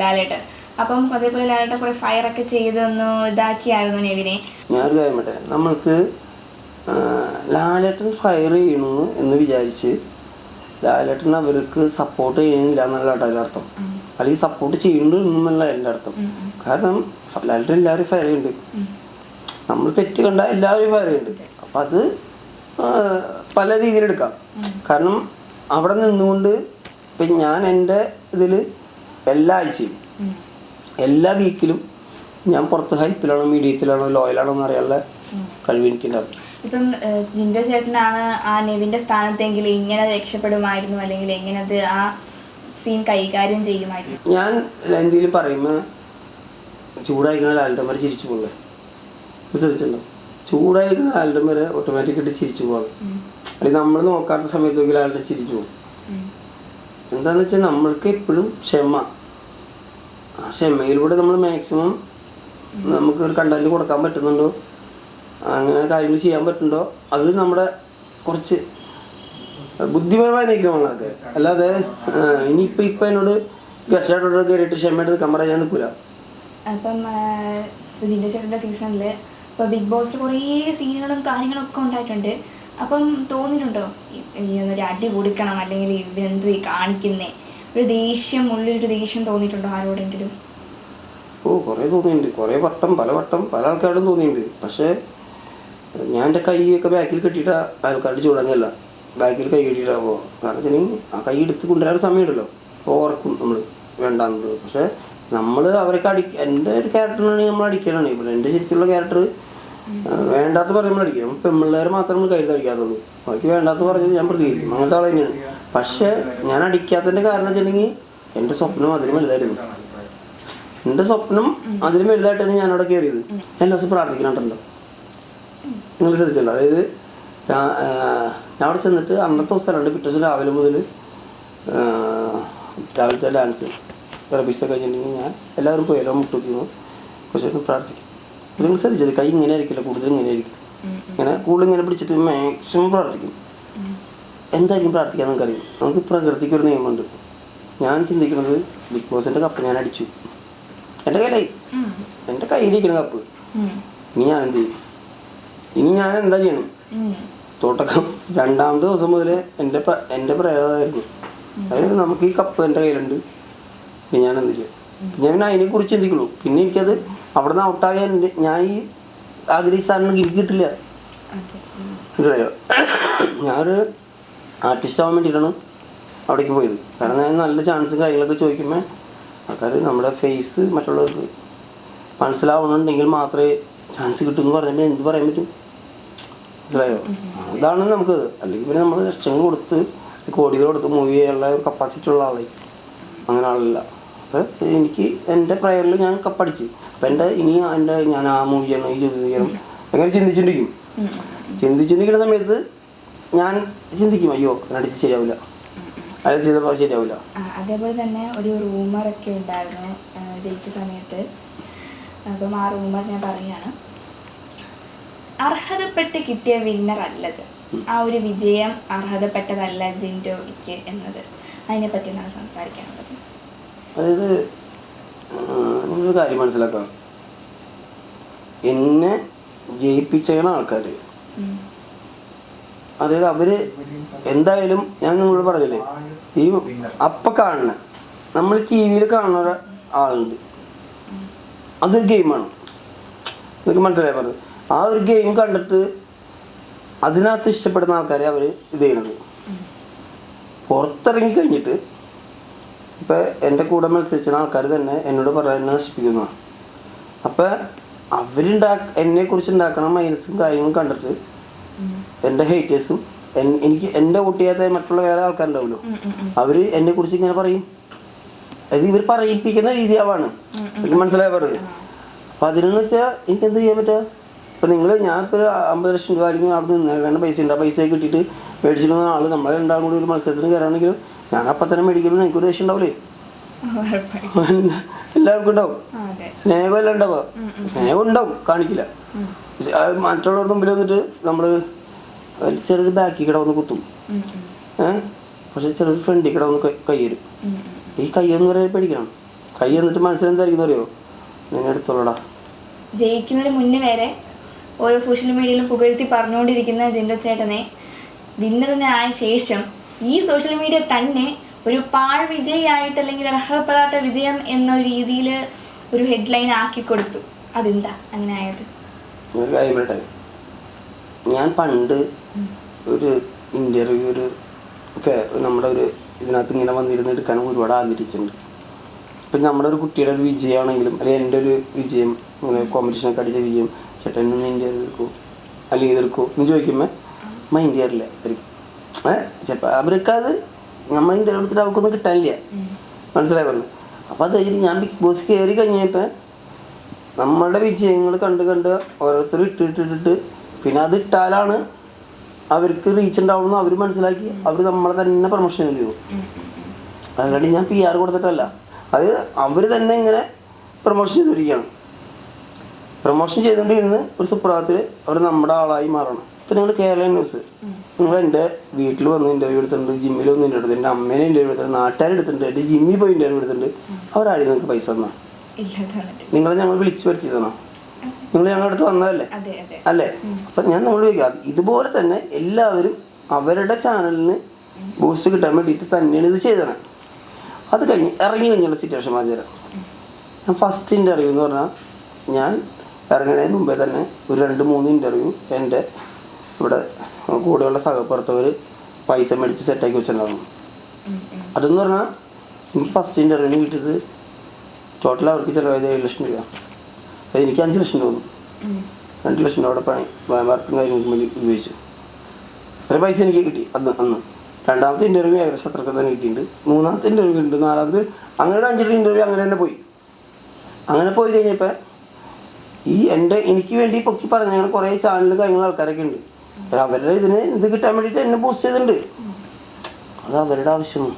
ലാലേട്ടൻ. അപ്പം അതേപോലെ ലാലേട്ടൻ കുറേ ഫയറൊക്കെ ചെയ്തൊന്ന് ഇതാക്കിയായിരുന്നു നിവിനെ. ഞാനൊരു കാര്യം പറ്റേ, നമ്മൾക്ക് ലാലേട്ടൻ ഫയർ ചെയ്യണു എന്ന് വിചാരിച്ച് ലാലേട്ടൻ അവർക്ക് സപ്പോർട്ട് ചെയ്യുന്നില്ല എന്നല്ല അതിൻ്റെ അർത്ഥം. അല്ലെങ്കിൽ സപ്പോർട്ട് ചെയ്യുന്നുണ്ടെന്നല്ല എൻ്റെ അർത്ഥം. കാരണം ലാലേട്ടൻ എല്ലാവരും ഫയർ ചെയ്യുന്നുണ്ട്, നമ്മൾ തെറ്റ് കണ്ടാൽ എല്ലാവരും ഫയർ ചെയ്യുന്നുണ്ട്. അപ്പം അത് പല രീതിയിലെടുക്കാം. കാരണം അവിടെ നിന്നുകൊണ്ട് ഇപ്പം ഞാൻ എൻ്റെ ഇതിൽ എല്ലാ ആഴ്ചയും എല്ലാ വീക്കിലും ഞാൻ പുറത്ത് ഹൈപ്പിലാണോ മീഡിയത്തിലാണോ ലോയലാണോ എന്ന് അറിയാനുള്ള കഴിവ് എനിക്കുണ്ടാകും. ഇപ്പം ജിൻഡോ ചേട്ടനാണ് ആ നെവിൻ്റെ സ്ഥാനത്തെങ്കിൽ ഇങ്ങനെ രക്ഷപ്പെടുമായിരുന്നു, അല്ലെങ്കിൽ എങ്ങനെ അത് ആ സീൻ കൈകാര്യം ചെയ്യുമായിരുന്നു? ഞാൻ എന്തെങ്കിലും പറയുമ്പോൾ ചൂടായിരിക്കുന്ന ലാലിൻ്റെ വരെ ചിരിച്ചു പോകല്ലേ, ശ്രദ്ധിച്ചിട്ടുണ്ടോ? ചൂടായിരിക്കുന്ന ലാലിൻ്റെ വരെ ഓട്ടോമാറ്റിക്കായിട്ട് ചിരിച്ചു പോകാം. അല്ലെങ്കിൽ നമ്മൾ നോക്കാത്ത സമയത്ത് നോക്കി ലാലിൻ്റെ ചിരിച്ചു പോകും. എന്താണെന്ന് വെച്ചാൽ നമ്മൾക്ക് എപ്പോഴും ക്ഷമ, ആ ക്ഷമയിലൂടെ നമ്മൾ മാക്സിമം നമുക്ക് ഒരു കണ്ടന്റ് കൊടുക്കാൻ പറ്റുന്നുണ്ടോ, അങ്ങനെ കാര്യങ്ങൾ ചെയ്യാൻ പറ്റുന്നുണ്ടോ, അത് നമ്മുടെ കുറച്ച് ബുദ്ധിപരമായി നീക്കമാണ് അതൊക്കെ. അല്ലാതെ ഇനിയിപ്പോൾ എന്നോട് ഗസ്റ്റായിട്ടോട് കയറിയിട്ട് ക്ഷമയായിട്ട് നിൽക്കാൻ പറയാൻ ഞാൻ നിൽക്കില്ല. അപ്പം ജിൻഡോ ചേട്ടൻ്റെ സീസണിൽ ഇപ്പോൾ ബിഗ് ബോസിൽ കുറേ സീനുകളും കാര്യങ്ങളൊക്കെ ഉണ്ടായിട്ടുണ്ട്. അപ്പം തോന്നിയിട്ടുണ്ടോ ഒരു അടി കൊടുക്കണം, അല്ലെങ്കിൽ ഇവരെന്തു കാണിക്കുന്നേ, ഒരു ദേഷ്യം, ഉള്ളിലൊരു ദേഷ്യം തോന്നിയിട്ടുണ്ടോ ആരോടെങ്കിലും? കുറേ തോന്നിയിട്ടുണ്ട്, കുറേ വട്ടം പല ആൾക്കാരോടും തോന്നിയിട്ടുണ്ട്. പക്ഷേ ഞാൻ എൻ്റെ കൈയൊക്കെ ബാക്കിൽ കെട്ടിയിട്ട് ആൾക്കാരുടെ ചൂടാഞ്ഞല്ല, ബാക്കിൽ കൈ കെട്ടിയിട്ടാകുമ്പോൾ. കാരണം വെച്ചിട്ടുണ്ടെങ്കിൽ ആ കൈ എടുത്ത് കൊണ്ടുവരാൻ സമയമുണ്ടല്ലോ, ഓർക്കും നമ്മൾ വേണ്ടാന്നുള്ളത്. പക്ഷേ നമ്മൾ അവരൊക്കെ എൻ്റെ ഒരു ക്യാരക്ടറിനാണെങ്കിൽ നമ്മൾ അടിക്കാനാണ്. ഇപ്പോൾ എൻ്റെ ശരിക്കുള്ള ക്യാരക്ടർ വേണ്ടാത്ത പറയുമ്പോൾ അടിക്കണം. പെൺപിള്ളേരെ മാത്രം നമ്മൾ കരുതി അടിക്കാത്തുള്ളൂ, ബാക്കി വേണ്ടാത്ത പറഞ്ഞാൽ ഞാൻ പ്രതികരിക്കും. അങ്ങനത്തെ ആൾ തന്നെയാണ്. പക്ഷേ ഞാൻ അടിക്കാത്തതിൻ്റെ കാരണം വെച്ചിട്ടുണ്ടെങ്കിൽ എൻ്റെ സ്വപ്നം അതിലും വലുതായിരുന്നു. എൻ്റെ സ്വപ്നം അതിലും വലുതായിട്ടാണ് ഞാൻ അവിടെ കയറിയത്. എല്ലാ ദിവസം പ്രാർത്ഥിക്കാനുണ്ടല്ലോ, നിങ്ങൾ ശ്രദ്ധിച്ചിട്ടുണ്ടോ? അതായത് ഞാൻ അവിടെ ചെന്നിട്ട് അന്നത്തെ ദിവസം പിറ്റേ ദിവസം രാവിലെ മുതൽ രാവിലത്തെ ഡാൻസ് റബീസൊക്കെ കഴിഞ്ഞിട്ടുണ്ടെങ്കിൽ ഞാൻ എല്ലാവരും പോയി എല്ലാം മുട്ടുത്തിന്ന് കുറച്ച് പ്രാർത്ഥിക്കും. നിങ്ങൾ ശ്രദ്ധിച്ചത് കൈ ഇങ്ങനെ ആയിരിക്കില്ല, കൂടുതൽ ഇങ്ങനെ ആയിരിക്കും, ഇങ്ങനെ കൂടുതൽ ഇങ്ങനെ പിടിച്ചിട്ട് മാക്സിമം പ്രാർത്ഥിക്കും. എന്തായിരിക്കും പ്രാർത്ഥിക്കാൻ നമുക്കറിയാം. നമുക്ക് പ്രകൃതിക്ക് ഒരു നിയമമുണ്ട്. ഞാൻ ചിന്തിക്കുന്നത് ബിഗ് ബോസിൻ്റെ കപ്പ് ഞാൻ അടിച്ചു, എൻ്റെ കയ്യിലായി, എൻ്റെ കയ്യിലിരിക്കണം കപ്പ്. ഇനി ഞാൻ എന്ത് ചെയ്യും? ഇനി ഞാൻ എന്താ ചെയ്യണം? തോട്ടക്കം രണ്ടാമത്തെ ദിവസം മുതൽ എൻ്റെ പ്രേതായിരുന്നു. അതായത് നമുക്ക് ഈ കപ്പ് എൻ്റെ കയ്യിലുണ്ട്, പിന്നെ ഞാൻ എന്ത് ചെയ്യും? ഞാൻ പിന്നെ അതിനെക്കുറിച്ച് ചിന്തിക്കുള്ളൂ. പിന്നെ എനിക്കത് അവിടെ നിന്ന് ഔട്ടായ ഞാൻ ഈ ആഗ്രഹിച്ച സാധനം എനിക്ക് കിട്ടില്ല. മനസ്സിലായോ? ഞാനൊരു ആർട്ടിസ്റ്റ് ആവാൻ വേണ്ടിയിട്ടാണ് അവിടേക്ക് പോയത്. കാരണം ഞാൻ നല്ല ചാൻസും കാര്യങ്ങളൊക്കെ ചോദിക്കുമ്പോൾ ആൾക്കാർ നമ്മുടെ ഫേസ് മറ്റുള്ളവർക്ക് മനസ്സിലാവണമെന്നുണ്ടെങ്കിൽ മാത്രമേ ചാൻസ് കിട്ടുമെന്ന് പറഞ്ഞിട്ട് എന്ത് പറയാൻ പറ്റും? മനസ്സിലായോ? ഇതാണ് നമുക്ക്. അല്ലെങ്കിൽ പിന്നെ നമ്മൾ ലക്ഷങ്ങൾ കൊടുത്ത് കോടികൾ കൊടുത്ത് മൂവി ചെയ്യാനുള്ള ഒരു കപ്പാസിറ്റി ഉള്ള ആളെ അങ്ങനെ ആളല്ല. അപ്പം എനിക്ക് എൻ്റെ പ്രയറിൽ ഞാൻ കപ്പടിച്ച്, അപ്പം ഞാൻ ആ മൂവി ചെയ്യണം, ഈ ജോലി ചെയ്യണം, അങ്ങനെ ചിന്തിച്ചിരിക്കുന്ന സമയത്ത് ഞാൻ ചിന്തിക്കും, അയ്യോ അടിച്ച് ശരിയാവില്ല, അത് ചെയ്തപ്പോൾ ശരിയാവില്ല. അതേപോലെ തന്നെ ഒരു റൂമറൊക്കെ ഉണ്ടായിരുന്നു ജയിച്ച സമയത്ത്. അപ്പം ആ റൂമർ ഞാൻ പറയുകയാണ്, അർഹതപ്പെട്ട് കിട്ടിയ വിന്നർ അല്ലത്, ആ ഒരു വിജയം അർഹതപ്പെട്ടതല്ല ജിൻഡോയ്ക്ക് എന്നത്. അതിനെപ്പറ്റി എന്താണ് സംസാരിക്കാനുള്ളത്? അതായത് നിങ്ങളൊരു കാര്യം മനസ്സിലാക്കാം, എന്നെ ജയിപ്പിച്ചേണ ആൾക്കാർ, അതായത് അവര് എന്തായാലും ഞാൻ നിങ്ങളോട് പറഞ്ഞില്ലേ, ഈ അപ്പം കാണുന്ന നമ്മൾ ടി വിയിൽ കാണുന്ന ആളുണ്ട്, അതൊരു ഗെയിമാണ്. നിങ്ങൾക്ക് മനസ്സിലായി പറഞ്ഞത്? ആ ഒരു ഗെയിം കണ്ടിട്ട് അതിനകത്ത് ഇഷ്ടപ്പെടുന്ന ആൾക്കാരെ അവർ ഇത് ചെയ്യണത്. പുറത്തിറങ്ങി കഴിഞ്ഞിട്ട് ഇപ്പം എൻ്റെ കൂടെ മത്സരിച്ച ആൾക്കാർ തന്നെ എന്നോട് പറയാൻ നശിപ്പിക്കുന്നതാണ്. അപ്പം എന്നെക്കുറിച്ച് ഉണ്ടാക്കണ മൈനസും കാര്യങ്ങളും കണ്ടിട്ട് എൻ്റെ ഹേറ്റേഴ്സും എനിക്ക് എൻ്റെ വോട്ട് ചെയ്യാത്ത മറ്റുള്ള വേറെ ആൾക്കാരുണ്ടാവുമല്ലോ, അവർ എന്നെക്കുറിച്ച് ഇങ്ങനെ പറയും. അത് ഇവർ പറയിപ്പിക്കുന്ന രീതിയാവാണ്. എനിക്ക് മനസ്സിലായി പറഞ്ഞത്. അപ്പം അതിനെന്ന് വെച്ചാൽ എനിക്ക് എന്ത് ചെയ്യാൻ പറ്റുക? ഇപ്പം ഞാനിപ്പോൾ 50 ലക്ഷം രൂപ ആയിരിക്കും അവിടെ നിന്ന് പൈസ ഉണ്ട്, ആ പൈസ കിട്ടിയിട്ട് മേടിച്ചിരുന്ന ആൾ നമ്മളെ രണ്ടാളും കൂടി ഒരു മത്സരത്തിന് കയറാണെങ്കിലും ഞാൻ അപ്പം തന്നെ മേടിക്കുമ്പോൾ എനിക്കൊരു ദേഷ്യം ഉണ്ടാവില്ലേ? എല്ലാവർക്കും ഉണ്ടാവും. സ്നേഹമെല്ലാം ഉണ്ടാവുക, സ്നേഹം ഉണ്ടാവും, കാണിക്കില്ല. മറ്റുള്ളവരുടെ മുമ്പിൽ വന്നിട്ട് നമ്മൾ ചിലത് ബാക്കിൽ കിട വന്ന് കുത്തും, പക്ഷെ ചിലർ ഫ്രണ്ടിൽ കിട വന്ന് കയ്യരും. ഈ കയ്യെന്ന് പറയാൻ പേടിക്കണം. കൈ എന്നിട്ട് മനസ്സിലെന്തായിരിക്കും അറിയോ? നിന്നെ എടുത്തോളടാ. ജയിക്കുന്നതിന് മുന്നേ വരെ ഓരോ സോഷ്യൽ മീഡിയയിലും പുകഴ്ത്തി പറഞ്ഞുകൊണ്ടിരിക്കുന്ന ജിൻഡോ ചേട്ടനെ വിന്നറിനായ ശേഷം ഈ സോഷ്യൽ മീഡിയ തന്നെ ഒരു പാഴ് വിജയിയായിട്ട്, അല്ലെങ്കിൽ അർഹപ്പെടാത്ത വിജയം എന്ന രീതിയിൽ ഒരു ഹെഡ്ലൈൻ ആക്കി കൊടുത്തു. അതെന്താ അങ്ങനെ ആയത്? ഒരു കാര്യം പറയട്ടെ, ഞാൻ പണ്ട് ഒരു ഇൻ്റർവ്യൂ നമ്മുടെ ഒരു ഇതിനകത്ത് ഇങ്ങനെ വന്നിരുന്ന് എടുക്കാനും ഒരുപാട് ആഗ്രഹിച്ചിട്ടുണ്ട്. ഇപ്പം നമ്മുടെ ഒരു കുട്ടിയുടെ ഒരു വിജയമാണെങ്കിലും അല്ലെങ്കിൽ എൻ്റെ ഒരു വിജയം ഇങ്ങനെ കോമ്പറ്റീഷനൊക്കെ അടിച്ച വിജയം ചേട്ടൻ നിന്ന് ഇന്ത്യയിൽ എടുക്കുമോ അല്ലെങ്കിൽ ഇതെടുക്കുമോ എന്ന് ചോദിക്കുമ്പോൾ മൈൻഡ് ചെയ്യാറില്ല. ചിലപ്പോൾ അവർക്ക് അത് നമ്മൾ ഇന്ത്യ എടുത്തിട്ട് അവർക്കൊന്നും കിട്ടാനില്ല, മനസ്സിലായി പറഞ്ഞു. അപ്പോൾ അത് കഴിഞ്ഞിട്ട് ഞാൻ ബിഗ് ബോസ് കയറി കഴിഞ്ഞപ്പോൾ നമ്മളുടെ വിജയങ്ങൾ കണ്ട് കണ്ട് ഓരോരുത്തർ ഇട്ടിട്ടിട്ട് പിന്നെ അത് ഇട്ടാലാണ് അവർക്ക് റീച്ച് ഉണ്ടാവുമെന്ന് അവർ മനസ്സിലാക്കി അവർ നമ്മളെ തന്നെ പ്രൊമോഷൻ ചെയ്തു. അതല്ലാണ്ട് ഞാൻ PR കൊടുത്തിട്ടല്ല, അത് അവർ തന്നെ ഇങ്ങനെ പ്രൊമോഷൻ ചെയ്തുകൊണ്ടിരിക്കുകയാണ്. പ്രൊമോഷൻ ചെയ്തുകൊണ്ടിരുന്ന് ഒരു സുപ്രഭാതത്തിൽ അവർ നമ്മുടെ ആളായി മാറണം. ഇപ്പം നിങ്ങൾ കേരള ന്യൂസ് നിങ്ങൾ എൻ്റെ വീട്ടിൽ വന്ന് ഇൻ്റർവ്യൂ എടുത്തിട്ടുണ്ട്, ജിമ്മിൽ വന്ന് ഇൻ്റർവ്യൂ എടുത്തിട്ടുണ്ട്, എൻ്റെ അമ്മേനെ ഇൻ്റർവ്യൂ എടുത്തിട്ടുണ്ട്, നാട്ടുകാരെടുത്തിട്ടുണ്ട്, എൻ്റെ ജിമ്മിൽ പോയി ഇൻ്റർവ്യൂ എടുത്തിട്ടുണ്ട്. അവരാരും നിങ്ങൾക്ക് പൈസ തന്നാ? നിങ്ങളെ ഞങ്ങൾ വിളിച്ചു വരുത്തിയതാണോ? നിങ്ങൾ ഞങ്ങളുടെ അടുത്ത് വന്നതല്ലേ അല്ലേ? അപ്പം ഞാൻ നമ്മൾ ചോദിക്കാം, ഇതുപോലെ തന്നെ എല്ലാവരും അവരുടെ ചാനലിന് ബൂസ്റ്റ് കിട്ടാൻ വേണ്ടിയിട്ട് തന്നെയാണ് ഇത് ചെയ്തത്. അത് കഴിഞ്ഞ് ഇറങ്ങി കഴിഞ്ഞുള്ള സിറ്റുവേഷൻ പറഞ്ഞുതരാം. ഞാൻ ഫസ്റ്റ് ഇൻ്റർവ്യൂ എന്ന് പറഞ്ഞാൽ ഞാൻ ഇറങ്ങുന്നതിന് മുമ്പേ തന്നെ ഒരു 2-3 ഇൻ്റർവ്യൂ എൻ്റെ ഇവിടെ കൂടെയുള്ള സഹപ്രവർത്തകർ പൈസ മേടിച്ച് സെറ്റാക്കി വെച്ചിട്ടുണ്ടായിരുന്നു. അതെന്ന് പറഞ്ഞാൽ എനിക്ക് ഫസ്റ്റ് ഇൻ്റർവ്യൂവിന് കിട്ടിയത് ടോട്ടൽ അവർക്ക് ചിലവായത് 7 ലക്ഷം രൂപ. അത് എനിക്ക് 5 ലക്ഷം തോന്നും. 2 ലക്ഷം രൂപ അവിടെ പണി വർക്കും കാര്യങ്ങൾക്ക് വേണ്ടി ഉപയോഗിച്ചു. അത്ര പൈസ എനിക്ക് കിട്ടി അന്ന്. രണ്ടാമത്തെ ഇൻ്റർവ്യൂ ഏകദേശം അത്രയ്ക്ക് തന്നെ കിട്ടിയിട്ടുണ്ട്. മൂന്നാമത്തെ ഇൻ്റർവ്യൂ ഉണ്ട്, നാലാമത്തെ അങ്ങനെ ഒരു 5 ഇൻ്റർവ്യൂ അങ്ങനെ തന്നെ പോയി. അങ്ങനെ പോയി കഴിഞ്ഞപ്പോൾ എനിക്ക് വേണ്ടി പൊക്കി പറഞ്ഞ കുറേ ചാനൽ കാര്യങ്ങൾ ആൾക്കാരൊക്കെ ഉണ്ട്. അവരുടെ ഇത് കിട്ടാൻ വേണ്ടിയിട്ട് എന്നെ ബൂസ്റ്റ് ചെയ്തിട്ടുണ്ട്. അത് അവരുടെ ആവശ്യമാണ്,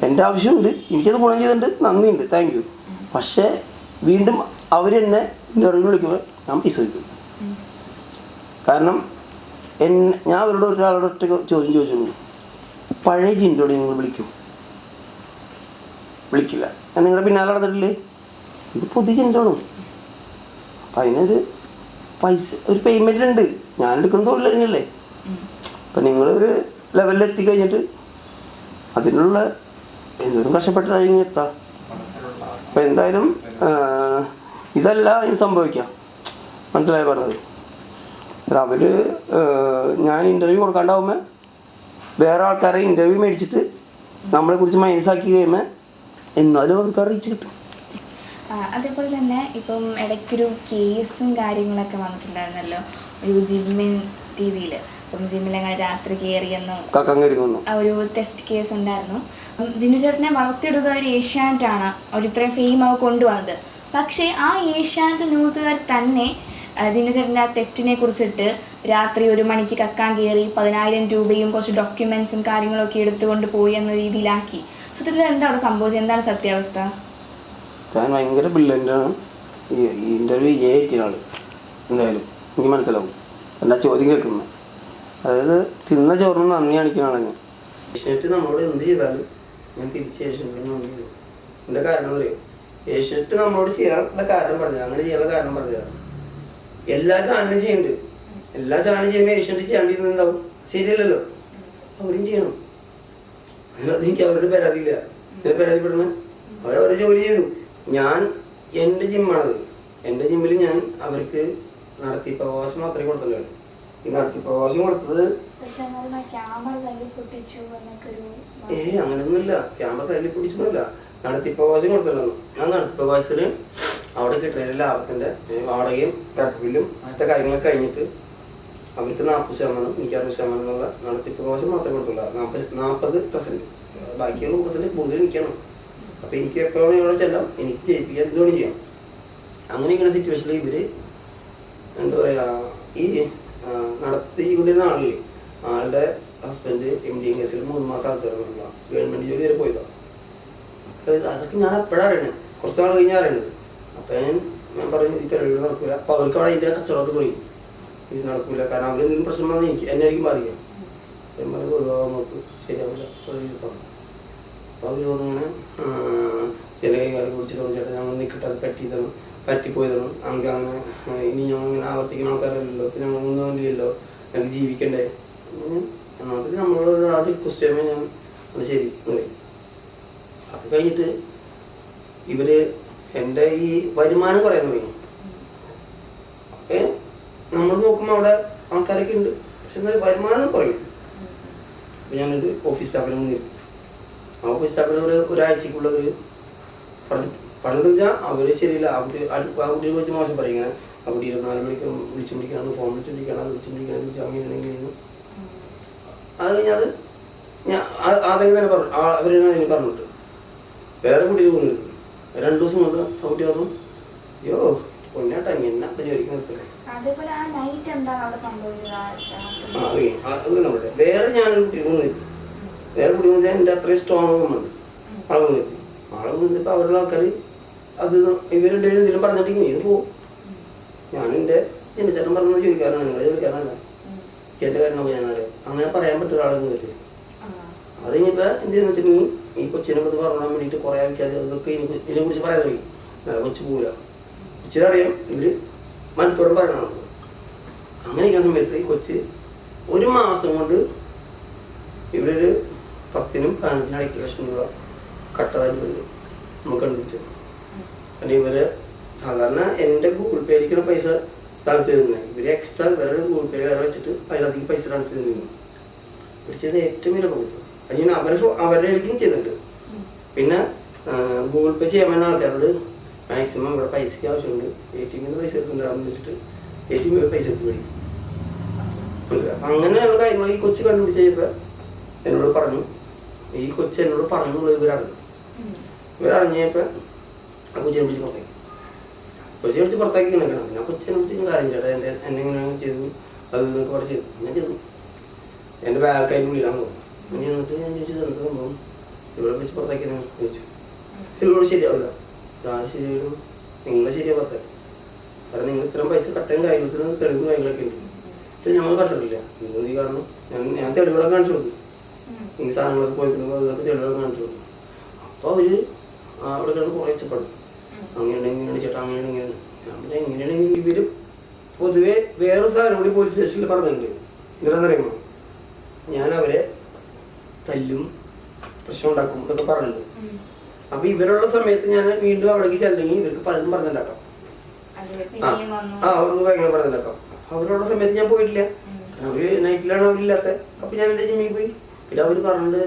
എൻ്റെ ആവശ്യമുണ്ട്. എനിക്കത് ഗുണം ചെയ്തിട്ടുണ്ട്, നന്ദിയുണ്ട്, താങ്ക് യു. പക്ഷേ വീണ്ടും അവർ എന്നെ ഇൻ്റർവ്യൂ വിളിക്കുമ്പോൾ ഞാൻ പൈസ വയ്ക്കും. കാരണം ഞാൻ അവരോട് ഒരാളോട് ഒറ്റ ചോദ്യം ചോദിച്ചോളൂ, പഴയ ജിൻഡോട് നിങ്ങൾ വിളിക്കില്ല, ഞാൻ നിങ്ങളുടെ പിന്നാലെ നടന്നിട്ടില്ലേ? ഇത് പുതിയ ജിൻഡാണ്. അപ്പം അതിനൊരു പൈസ ഒരു പേയ്മെൻ്റ് ഉണ്ട്. ഞാൻ എടുക്കുന്ന തൊഴിലറിഞ്ഞല്ലേ. അപ്പം നിങ്ങളൊരു ലെവലിൽ എത്തിക്കഴിഞ്ഞിട്ട് അതിനുള്ള എന്തോരം കഷ്ടപ്പെട്ടായിരിക്കും എത്താം. അപ്പം എന്തായാലും ഇതല്ല അതിന് സംഭവിക്കാം, മനസ്സിലായി പറഞ്ഞത്. അവർ ഞാൻ ഇൻ്റർവ്യൂ കൊടുക്കാണ്ടാവുമ്പോൾ വേറെ ആൾക്കാരെ ഇൻ്റർവ്യൂ മേടിച്ചിട്ട് നമ്മളെക്കുറിച്ച് മൈനസാക്കി കഴിയുമ്പോൾ എന്നാലും അവർക്ക് റീച്ച് കിട്ടും. അതേപോലെ തന്നെ ഇപ്പം ഇടയ്ക്കൊരു കേസും കാര്യങ്ങളൊക്കെ വന്നിട്ടുണ്ടായിരുന്നല്ലോ, ഒരു ജിമ്മിൻ രീതിയിൽ. ഇപ്പം ജിമ്മിലെങ്ങനെ രാത്രി കയറിയെന്നും ഒരു തെഫ്റ്റ് കേസ് ഉണ്ടായിരുന്നു. ജിന്നു ചേട്ടനെ വളർത്തിയെടുത്ത ഒരു ഏഷ്യാനെറ്റാണ് അവർ ഇത്രയും ഫെയിം അവ കൊണ്ടുവന്നത്. പക്ഷേ ആ ഏഷ്യാനെറ്റ് ന്യൂസുകാർ തന്നെ ജിന്നു ചേട്ടൻ്റെ ആ തെഫ്റ്റിനെ കുറിച്ചിട്ട് രാത്രി 1 മണിക്ക് കക്കാൻ കയറി 10,000 രൂപയും കുറച്ച് ഡോക്യുമെൻസും കാര്യങ്ങളൊക്കെ എടുത്തുകൊണ്ട് പോയി എന്ന രീതിയിലാക്കി. സത്യത്തിൽ എന്താ അവിടെ സംഭവിച്ചത്? എന്താണ് സത്യാവസ്ഥ? ഞാൻ ഭയങ്കര ബ്രില്യൻ്റാണ്. ഈ ഇൻ്റർവ്യൂ ചെയ്യാതിരിക്കുന്ന ആൾ എന്തായാലും എനിക്ക് മനസ്സിലാവും എല്ലാ ചോദ്യം കേൾക്കുന്നത്. അതായത് തിന്ന ചോറിന് നന്ദി കാണിക്കുന്ന ആളാണ് ഞാൻ. ഏഷ്യാനെറ്റ് നമ്മളോട് എന്ത് ചെയ്താലും ഞാൻ തിരിച്ച് ഏഷ്യാനെറ്റിന് നന്ദി ചെയ്യും. എന്താ കാരണം എന്ന് പറയും? ഏഷ്യാനെറ്റ് നമ്മളോട് ചെയ്യാനുള്ള കാരണം പറഞ്ഞുതരാം, അങ്ങനെ ചെയ്യാനുള്ള കാരണം പറഞ്ഞുതരാം. എല്ലാ ചാനലും ചെയ്യുന്നുണ്ട്. എല്ലാ ചാനലും ചെയ്യുമ്പോൾ ഏഷ്യാനെറ്റ് ചെയ്യാണ്ടിരുന്നത് എന്താവും? ശരിയല്ലല്ലോ, അവരും ചെയ്യണം. അതിനകത്ത് എനിക്ക് അവരുടെ പരാതിയില്ല. ഞാൻ പരാതിപ്പെടണം. അവരവരെ ജോലി ചെയ്തു. ഞാൻ എൻ്റെ ജിമ്മാണത്. എൻ്റെ ജിമ്മിൽ ഞാൻ അവർക്ക് നടത്തിപ്പവകാശം മാത്രമേ കൊടുത്തുള്ളൂ. ഈ നടത്തിപ്പവകാശം കൊടുത്തത് അങ്ങനെയൊന്നുമില്ല, ക്യാമറ തല്ലി പൊട്ടിച്ചൊന്നുമില്ല. നടത്തിപ്പവകാശം കൊടുത്തിട്ടുള്ളൂ. ആ നടത്തിപ്പവകാശത്തിന് അവിടെ കിട്ടുന്ന ലാഭത്തിൻ്റെ വാടകയും കറണ്ട് ബില്ലും അങ്ങനത്തെ കാര്യങ്ങളൊക്കെ കഴിഞ്ഞിട്ട് അവർക്ക് 40%, എനിക്ക് 60% എന്നുള്ള നടത്തിപ്പവകാശം മാത്രമേ കൊടുത്തുള്ളൂ. 40%. ബാക്കിയുള്ള 40% കൂടുതൽ എനിക്കാണ്. അപ്പോൾ എനിക്ക് എപ്പോഴും ഇവിടെ ചെല്ലാം, എനിക്ക് ചെയ്യിപ്പിക്കാൻ എന്തുകൊണ്ട് ചെയ്യാം. അങ്ങനെയൊക്കെയുള്ള സിറ്റുവേഷനിൽ ഇവർ എന്താ പറയുക, ഈ നടത്തിക്കൊണ്ടിരുന്ന ആളില്ലേ, ആളുടെ ഹസ്ബൻഡ് MD കേസിൽ 3 മാസം അകത്തിറങ്ങുന്നില്ല, ഗവൺമെൻറ് ജോലി വരെ പോയതാണ്. അപ്പോൾ അതൊക്കെ ഞാൻ എപ്പോഴാണ് അറിയണത്, കുറച്ച് നാൾ കഴിഞ്ഞാൽ അറിയണത്. അപ്പോൾ ഞാൻ പറഞ്ഞു ഈ പരിപാടി നടക്കില്ല. അപ്പോൾ അവർക്ക് അവിടെ അതിൻ്റെ കച്ചവടമൊക്കെ തുടങ്ങി. ഇത് നടക്കില്ല, കാരണം അവർ എന്തെങ്കിലും പ്രശ്നം വന്നാൽ എന്നെ ആയിരിക്കും ബാധിക്കാം. പറഞ്ഞത് ഒഴിവാകാൻ നോക്ക്, ശരിയാവില്ല, പറഞ്ഞു. അപ്പോൾ അവർ തോന്നിങ്ങനെ എൻ്റെ കൈകാലം കുടിച്ച് തോന്നിച്ചേട്ടാ ഞങ്ങൾ നിൽക്കട്ടെ, അത് പറ്റിപ്പോയി തന്നു. നമുക്ക് അങ്ങനെ ഇനി ഞങ്ങളിങ്ങനെ ആവർത്തിക്കുന്ന ആൾക്കാരല്ലല്ലോ, അപ്പോൾ ഞങ്ങൾ ഒന്നുമില്ലല്ലോ, ഞങ്ങൾക്ക് ജീവിക്കണ്ടേ. നമുക്ക് നമ്മളോട് ഒരാൾ റിക്വസ്റ്റ് ചെയ്യുമ്പോൾ ഞാൻ അത് ശരി പറയും. അത് കഴിഞ്ഞിട്ട് ഇവർ എൻ്റെ ഈ വരുമാനം കുറയാൻ തുടങ്ങി. അപ്പോൾ നമ്മൾ നോക്കുമ്പോൾ അവിടെ ആൾക്കാരൊക്കെ ഉണ്ട്, പക്ഷെ എന്നാലും വരുമാനം കുറയും. അപ്പോൾ ഞാനൊരു ഓഫീസ് സ്റ്റാഫിനെ നിർത്തി. ആ പുസ്തകത്തിൽ ഒരാഴ്ചക്കുള്ള ഒരു പറഞ്ഞിട്ട് വെച്ചാൽ അവർ ശരിയില്ല. ആ കുട്ടിയെ കുറിച്ച് മോശം പറയും. ഇങ്ങനെ ആ കുട്ടി 24 മണിക്ക് വിളിച്ചുകൊണ്ടിരിക്കണം, ഫോൺ വിളിച്ചുകൊണ്ടിരിക്കണം, അത് വിളിച്ചുകൊണ്ടിരിക്കണം, അങ്ങനെയാണെങ്കിൽ അത് കഴിഞ്ഞാൽ ഞാൻ ആദ്യം തന്നെ പറഞ്ഞു. അവർ അതിന് പറഞ്ഞിട്ട് വേറെ കുട്ടിയെ കൊണ്ടിരിക്കും. 2 ദിവസം കൊണ്ട് ആ കുട്ടി പറഞ്ഞു, അയ്യോ പൊന്നാട്ടാ എന്നെ ജോലിക്ക് നിർത്തുന്നത്. നമ്മുടെ വേറെ ഞാനൊരു കുട്ടിയെ കൊണ്ടിരിക്കും. വേറെ കുട്ടി വെച്ചാൽ എൻ്റെ അത്രയും സ്ട്രോങ് ഉണ്ട്. ആളെ കൊണ്ടിരിക്കും. ആളെ കൊണ്ടിപ്പോൾ അവരുടെ ആൾക്കാർ അത് ഇവരുടെ എന്തെങ്കിലും പറഞ്ഞിട്ട് നീ പോവും. ഞാനെൻ്റെ ചേട്ടൻ പറഞ്ഞ ജോലിക്കാരാണ്, നിങ്ങളുടെ ജോലിക്കാരനല്ല, എൻ്റെ കാര്യങ്ങളൊക്കെ ഞാനറിയാം. അങ്ങനെ പറയാൻ പറ്റുന്ന ഒരാളെ കൊണ്ടിട്ട് അത് കഴിഞ്ഞപ്പോൾ എന്ത് ചെയ്യുന്ന വെച്ചിട്ടുണ്ടെങ്കിൽ ഈ കൊച്ചിനെ പറ്റി പറഞ്ഞാൽ വേണ്ടിയിട്ട് കുറേ ആൾക്കാർ അതൊക്കെ ഇതിനെക്കുറിച്ച് പറയാൻ തുടങ്ങി. കൊച്ചു പോകില്ല, കൊച്ചിനറിയാം ഇവർ മനഃപൂർവ്വം പറയണമെന്ന്. അങ്ങനെ ഇരിക്കുന്ന സമയത്ത് ഈ കൊച്ച് 1 മാസം കൊണ്ട് ഇവിടെ ഒരു 10-നും 15-നും ഇടയ്ക്ക് ലക്ഷം രൂപ കട്ടതായിട്ട് വരും നമുക്ക് കണ്ടുപിടിച്ചത്. കാരണം ഇവര് സാധാരണ എൻ്റെ ഗൂഗിൾ പേയിലേക്കാണ് പൈസ ട്രാൻസ്ഫർ ചെയ്യുന്നത്. ഇവർ എക്സ്ട്രാ ഇവരുടെ ഗൂഗിൾ പേ വേറെ വെച്ചിട്ട് അതിനകത്തേക്ക് പൈസ ട്രാൻസ്ഫർ ചെയ്യുന്നു. ഇവർ ചെയ്ത് ഏറ്റവും വലിയ കൊടുത്തു. അത് ഞാൻ അവരിലേക്കും ചെയ്തിട്ടുണ്ട്. പിന്നെ ഗൂഗിൾ പേ ചെയ്യാൻ വേണ്ട ആൾക്കാരോട് മാക്സിമം ഇവിടെ പൈസയ്ക്ക് ആവശ്യമുണ്ട്, ATM നിന്ന് പൈസ എടുക്കുന്നുണ്ടാകുമെന്ന് വെച്ചിട്ട് ATM പൈസ എടുത്ത് മേടിക്കും. മനസ്സിലായി? അപ്പം അങ്ങനെയുള്ള കാര്യങ്ങൾ ഈ കൊച്ചു കണ്ടുപിടിച്ച് കഴിഞ്ഞപ്പോൾ എന്നോട് പറഞ്ഞു. ഈ കൊച്ചു എന്നോട് പറഞ്ഞുള്ളത് ഇവരറിഞ്ഞു കഴിഞ്ഞപ്പോൾ ആ കൊച്ചിനെ പിടിച്ച് പുറത്തേക്ക് നിൽക്കണം. പിന്നെ കൊച്ചിനെ പിടിച്ച് കാര്യം ചേട്ടാ എന്നെ ഇങ്ങനെ ചെയ്തു അത് എന്നൊക്കെ പറഞ്ഞ് ചെയ്തു. ഞാൻ ചെന്നു എൻ്റെ ബാഗായിട്ട് വിളിക്കാൻ പോകും. ഞാൻ ചെന്നിട്ട് ഞാൻ ചോദിച്ചത് എന്താ സംഭവം, ഇവിടെ വിളിച്ച് പുറത്തേക്ക് ചോദിച്ചു. ഇതിലൂടെ ശരിയാവില്ല, ഞാൻ ശരിയാവും, നിങ്ങളെ ശരിയാവാത്ത. കാരണം നിങ്ങൾ ഇത്രയും പൈസ കട്ടയും കാര്യത്തിന് തെളിവും കാര്യങ്ങളൊക്കെ ഉണ്ട്. ഇത് ഞങ്ങൾ കട്ടിട്ടില്ല. നിങ്ങൾ ഈ കാരണം ഞാൻ തെളിവുകളൊക്കെ കാണിച്ചു കൊടുക്കും. ഈ സാധനങ്ങളൊക്കെ പോയിക്കുമ്പോൾ അതൊക്കെ തെളിവുകളൊക്കെ കാണിച്ചു കൊടുക്കും. അപ്പോൾ അവർ അവിടെ കിടന്ന് കുറേ ഇച്ചപ്പെടും. അങ്ങനെയാണ് ഇങ്ങനെയാണ് ചേട്ടാ, അങ്ങനെയാണ് ഇങ്ങനെയാണ്. ഞാൻ പിന്നെ എങ്ങനെയാണെങ്കിൽ ഇവർ പൊതുവെ വേറെ സാധനം കൂടി പോലീസ് സ്റ്റേഷനിൽ പറഞ്ഞിട്ടുണ്ട്. എന്താണെന്നറിയുമോ, ഞാൻ അവരെ തല്ലും പ്രശ്നം ഉണ്ടാക്കും എന്നൊക്കെ പറഞ്ഞിട്ടുണ്ട്. അപ്പൊ ഇവരുള്ള സമയത്ത് ഞാൻ വീണ്ടും അവിടേക്ക് ചെല്ലെങ്കിൽ ഇവർക്ക് പലതും പറഞ്ഞുണ്ടാക്കാം. ഒന്ന് കാര്യങ്ങൾ പറഞ്ഞുണ്ടാക്കാം. അപ്പൊ അവരുള്ള സമയത്ത് ഞാൻ പോയിട്ടില്ല. അവര് നൈറ്റിലാണ് അവരില്ലാത്ത. അപ്പൊ ഞാൻ എൻ്റെ ജിമ്മിൽ പോയി. പിന്നെ അവർ പറഞ്ഞിട്ട്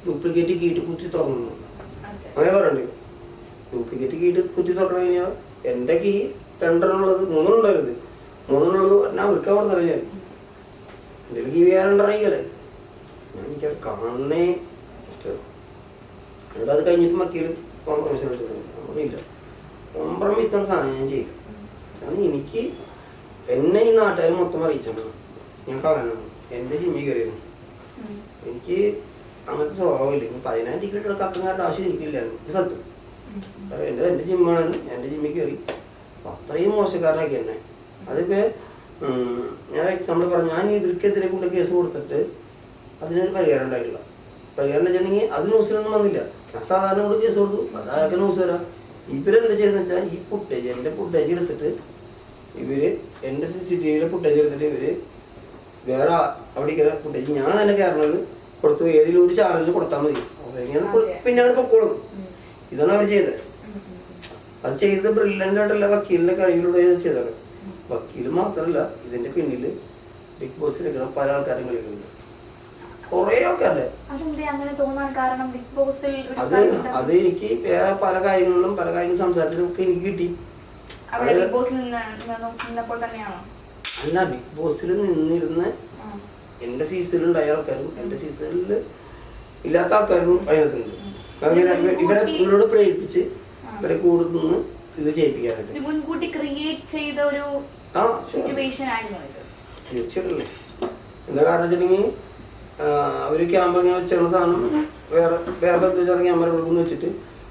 ഡ്യൂപ്ലിക്കേറ്റ് കീട്ട് കുത്തി തുറന്നു. അങ്ങനെ പറഞ്ഞിട്ടുണ്ട്. ഡ്യൂപ്ലിക്കേറ്റ് കീട്ട് കുത്തി തുറന്നു കഴിഞ്ഞാൽ എൻ്റെ കീ 2 ഉള്ളത് 3 ഉണ്ടായിരുന്നത്. 3 പറഞ്ഞാൽ അവർക്ക് അവിടെ തന്നെ ഞാൻ എൻ്റെ കീ വേറെ 2 ഞാൻ എനിക്കത് കാണണേ ഇഷ്ടം. എന്നിട്ട് അത് കഴിഞ്ഞിട്ട് മക്കിയിൽ കോംപ്രമൈസ് എടുത്തില്ല. കോംപ്രമൈസ് എന്ന സാധനം ഞാൻ ചെയ്യും. കാരണം എനിക്ക് എന്നെ ഈ നാട്ടുകാർ മൊത്തം അറിയിച്ചാണ് ഞാൻ കളനാണ്. എൻ്റെ ജിമ്മിൽ കയറിയിരുന്നു. എനിക്ക് അങ്ങനത്തെ സ്വഭാവമില്ല. 10,000 ടിക്കറ്റ് എടുക്കാത്ത ആവശ്യം എനിക്കില്ലായിരുന്നു ഒരു സ്ഥലത്ത്. എൻ്റെ ജിമ്മാണ്, എൻ്റെ ജിമ്മിൽ കയറി. അപ്പം അത്രയും മോശക്കാരനൊക്കെ എന്നെ. അതിപ്പോൾ ഞാൻ എക്സാമ്പിൾ പറഞ്ഞു, ഞാൻ ഇവർക്കെതിരെ കൂടെ കേസ് കൊടുത്തിട്ട് അതിനൊരു പരിഹാരം ഉണ്ടായിട്ടില്ല. പരിഹാരം വെച്ചിട്ടുണ്ടെങ്കിൽ അത് ന്യൂസിലൊന്നും വന്നില്ല. ഞാൻ സാധാരണ കൂടെ കേസ് കൊടുത്തു, അതാരൊക്കെ ന്യൂസ് വരാം. ഇവരെന്താ ചെയ്തെന്ന് വെച്ചാൽ ഈ ഫുട്ടേജ്, എൻ്റെ ഫുട്ടേജ് എടുത്തിട്ട് എൻ്റെ CCTVയിലെ ഫുട്ടേജ് എടുത്തിട്ട് വേറെ അവിടെ ഫുട്ടേജ് ഞാൻ തന്നെ കയറണത് കൊടുത്തു ഏതെങ്കിലും ഒരു ചാനലിൽ കൊടുത്താൽ മതി. പിന്നെ അവർ പൊക്കോളും. ഇതാണ് അവർ ചെയ്തത്. അത് ചെയ്ത് ബ്രില്യൻ്റ് ആയിട്ടല്ല, വക്കീലിൻ്റെ കഴിവിലൂടെ ചെയ്തത്. വക്കീൽ മാത്രമല്ല, ഇതിൻ്റെ പിന്നിൽ ബിഗ് ബോസ് കളിക്കുന്ന പല ആൾക്കാരും കളിക്കുന്നുണ്ട്. കുറേ ആൾക്കാരുടെ അത് എനിക്ക് വേറെ പല കാര്യങ്ങളിലും സംസാരത്തിലും ഒക്കെ എനിക്ക് കിട്ടി. അല്ല, ബിഗ് ബോസിൽ നിന്നിരുന്ന എൻ്റെ സീസണിലുണ്ടായ ആൾക്കാരും എൻ്റെ സീസണിൽ ഇല്ലാത്ത ആൾക്കാരും അതിനകത്തുണ്ട്. അങ്ങനെ ഇവരോട് പ്രേരിപ്പിച്ച് ഇവരെ കൂടെ നിന്ന് ഇത് ചെയ്യിപ്പിക്കാനായിട്ട് തീർച്ചയായിട്ടും. എന്താ കാരണം വെച്ചിട്ടുണ്ടെങ്കിൽ അവർ ക്യാമറ ഇങ്ങനെ വെച്ചിരുന്ന സാധനം വേറെ സ്ഥലത്ത് വെച്ചാൽ ക്യാമറ കൊടുക്കുന്നു വെച്ചിട്ട്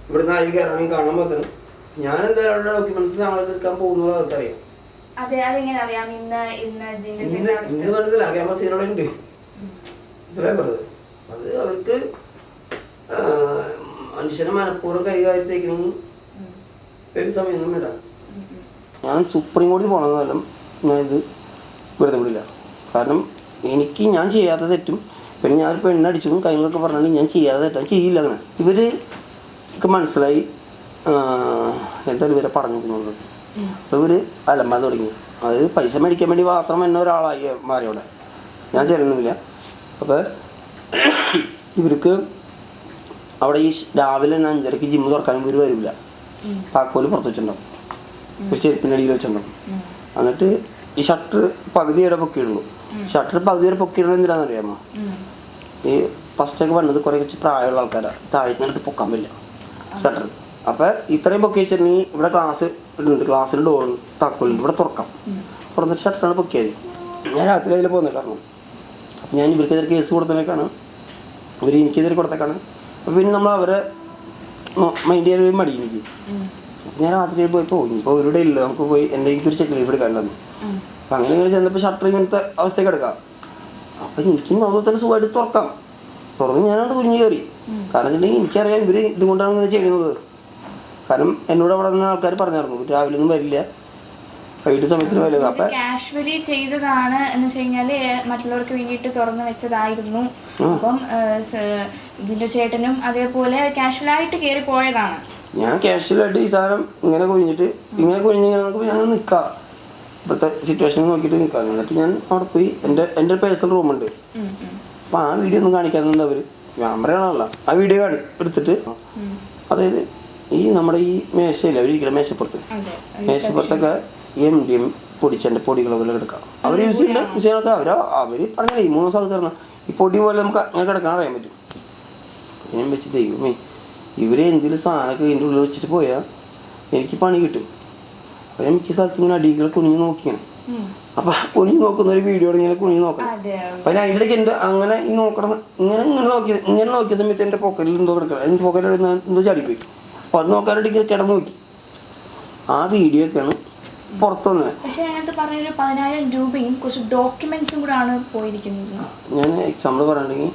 ഇവിടുന്ന് ആരും കയറണമെങ്കിൽ കാണാൻ പറ്റണം. ഞാൻ എന്തായാലും അവരുടെ ഡോക്യുമെന്റ്സ് സാധനങ്ങൾ എടുക്കാൻ പോകുന്നത് അവർക്കറിയാം. ഇന്ന് പറഞ്ഞില്ല, ക്യാമറ സീനോടെ ഉണ്ട്. മനസ്സിലായി പറഞ്ഞത്. അത് അവർക്ക് മനുഷ്യനെ മനഃപൂർവ്വം കൈകാര്യത്തേക്കണമെങ്കിൽ ഒരു സമയമൊന്നും ഇടാം. ഞാൻ സുപ്രീം കോടതി പോകണമെന്നാലും ഞാൻ ഇത് വെറുതെ വിടില്ല. കാരണം ഞാൻ ചെയ്യാത്ത തെറ്റും പിന്നെ ഞാൻ പെണ്ണടിച്ചും കാര്യങ്ങളൊക്കെ പറഞ്ഞാൽ ഞാൻ ചെയ്യാതെ തെറ്റാൻ ചെയ്യില്ല. അങ്ങനെ ഇവർക്ക് മനസ്സിലായി എന്തായാലും ഇവരെ പറഞ്ഞു കൊടുക്കുന്നുണ്ട്. അപ്പോൾ ഇവർ അലമ്പാൻ തുടങ്ങി. അത് പൈസ മേടിക്കാൻ വേണ്ടി മാത്രം എന്നെ ഒരാളായി മാറി അവിടെ. ഞാൻ ചെല്ലുന്നില്ല. അപ്പോൾ ഇവർക്ക് അവിടെ ഈ രാവിലെ തന്നെ 5:30 ജിമ്മ് തുറക്കാനും ഇവർ വരില്ല. താക്കോല് പുറത്ത് വെച്ചിട്ടുണ്ടാവും, ഒരു ചെരുപ്പിൻ്റെ അടിയിൽ വെച്ചിട്ടുണ്ടാവും. എന്നിട്ട് ഈ ഷട്ടർ പകുതി വരെ പൊക്കിയിടുള്ളൂ. ഷട്ടർ പകുതി വരെ പൊക്കിയിടുന്നത് എന്തിനാണെന്ന് അറിയാമോ? ഈ ഫസ്റ്റൊക്കെ വന്നത് കുറേ കുറച്ച് പ്രായമുള്ള ആൾക്കാരാണ്, താഴ്ന്നിടത്ത് പൊക്കാൻ പറ്റില്ല ഷട്ടർ. അപ്പം ഇത്രയും പൊക്കി വെച്ചിട്ടുണ്ടെങ്കിൽ ഇവിടെ ഗ്ലാസ് ഇടുന്നുണ്ട്, ഗ്ലാസ്സിൽ ഡോറുണ്ട്, താക്കോലുണ്ട്, ഇവിടെ തുറന്നിട്ട് ഷട്ടറാണ് പൊക്കിയത്. ഞാൻ രാത്രി അതിൽ പോകുന്നത് കാരണം അപ്പം ഞാൻ ഇവർക്കെതിരെ കേസ് കൊടുത്തതിനേക്കാണ്, ഇവർ എനിക്കെതിരെ കൊടുത്തേക്കാണ്. അപ്പം പിന്നെ നമ്മൾ അവരെ മൈൻഡ് ചെയ്യാൻ ഒരു മടി എനിക്ക്. ഞാൻ രാത്രി പോയപ്പോൾ ഇപ്പോൾ ഇവരുടെ ഇല്ല, നമുക്ക് പോയി എൻ്റെ എനിക്കൊരു ചെക്ക് ലീവ് എടുക്കാനുണ്ടെന്ന്. അപ്പം അങ്ങനെ ഇങ്ങനെ ചെന്നപ്പോൾ ഷട്ടർ ഇങ്ങനത്തെ അവസ്ഥയ്ക്ക് എടുക്കാം. അപ്പം എനിക്കും അതുപോലെ തന്നെ സുഖമായിട്ട് തുറന്ന് ഞാനവിടെ കുഞ്ഞു കയറി. കാരണം വെച്ചിട്ടുണ്ടെങ്കിൽ എനിക്കറിയാം ഇവർ ഇതുകൊണ്ടാണ് ഇങ്ങനെ ചെയ്യുന്നത്. കാരണം എന്നോട് അവിടെ നിന്ന് ആൾക്കാർ പറഞ്ഞായിരുന്നു രാവിലെ ഒന്നും വരില്ല, വൈകിട്ട് സമയത്തിന് വരില്ല. അപ്പം കാഷ്വലി ചെയ്തതാണ് എന്ന് വെച്ച് കഴിഞ്ഞാല് മറ്റുള്ളവർക്ക് വേണ്ടിയിട്ട് തുറന്നു വെച്ചതായിരുന്നു. അപ്പം ജിൻഡോ ചേട്ടനും അതേപോലെ കാഷ്വലായിട്ട് കയറി പോയതാണ്. ഞാൻ കാഷ്വലായിട്ട് ഈ സാധനം ഇങ്ങനെ കുഴിഞ്ഞ് ഞങ്ങൾ നിൽക്കാം, ഇപ്പോഴത്തെ സിറ്റുവേഷൻ നോക്കിയിട്ട് നിൽക്കാം. എന്നിട്ട് ഞാൻ അവിടെ പോയി എൻ്റെ പേഴ്സണൽ റൂമുണ്ട്. അപ്പം ആ വീഡിയോ ഒന്നും കാണിക്കാറുണ്ട് അവർ, ക്യാമറയാണല്ലോ. ആ വീഡിയോ എടുത്തിട്ട് അതായത് ഈ നമ്മുടെ ഈ മേശയില്ല, അവരിരിക്കുന്ന മേശപ്പുറത്തൊക്കെ MDM പൊടിച്ചതിൻ്റെ പൊടികളൊക്കെ എടുക്കാം. അവർ യൂസ് ചെയ്യുന്ന അവർ പറഞ്ഞാൽ ഈ 3 ദിവസം തരണം ഈ പൊടി പോലെ നമുക്ക് അങ്ങനെ കിടക്കാൻ അറിയാൻ പറ്റും. ഞാൻ വെച്ച് ദൈവമേ ഇവർ എന്തെങ്കിലും സാധനമൊക്കെ ഇതിൻ്റെ ഉള്ളിൽ വെച്ചിട്ട് പോയാൽ എനിക്ക് പണി കിട്ടും. അപ്പോൾ എനിക്ക് സ്ഥലത്ത് ഇങ്ങനെ അടികൾ കുനിഞ്ഞ് നോക്കിയാണ്. അപ്പം കുനിഞ്ഞ് നോക്കുന്ന ഒരു വീഡിയോ ഇങ്ങനെ കുനിഞ്ഞ് നോക്കണം. അപ്പം അതിൻ്റെ ഇടയ്ക്ക് എൻ്റെ അങ്ങനെ ഈ നോക്കണം ഇങ്ങനെ നോക്കിയ സമയത്ത് എൻ്റെ പോക്കറ്റിൽ എന്തോ കിടക്കണം, എൻ്റെ പോക്കറ്റിൽ എന്തോ ചാടിപ്പോയി. അപ്പോൾ അത് നോക്കാനായിട്ട് ഇങ്ങനെ കിടന്ന് നോക്കി. ആ വീഡിയോ ഒക്കെയാണ് പുറത്തു വന്നത്. പക്ഷേ അതിനകത്ത് പറഞ്ഞൊരു 10,000 രൂപയും കുറച്ച് ഡോക്യുമെന്റ്സും കൂടെ ആണ് പോയിരിക്കുന്നത്. ഞാൻ എക്സാമ്പിൾ പറഞ്ഞിട്ടുണ്ടെങ്കിൽ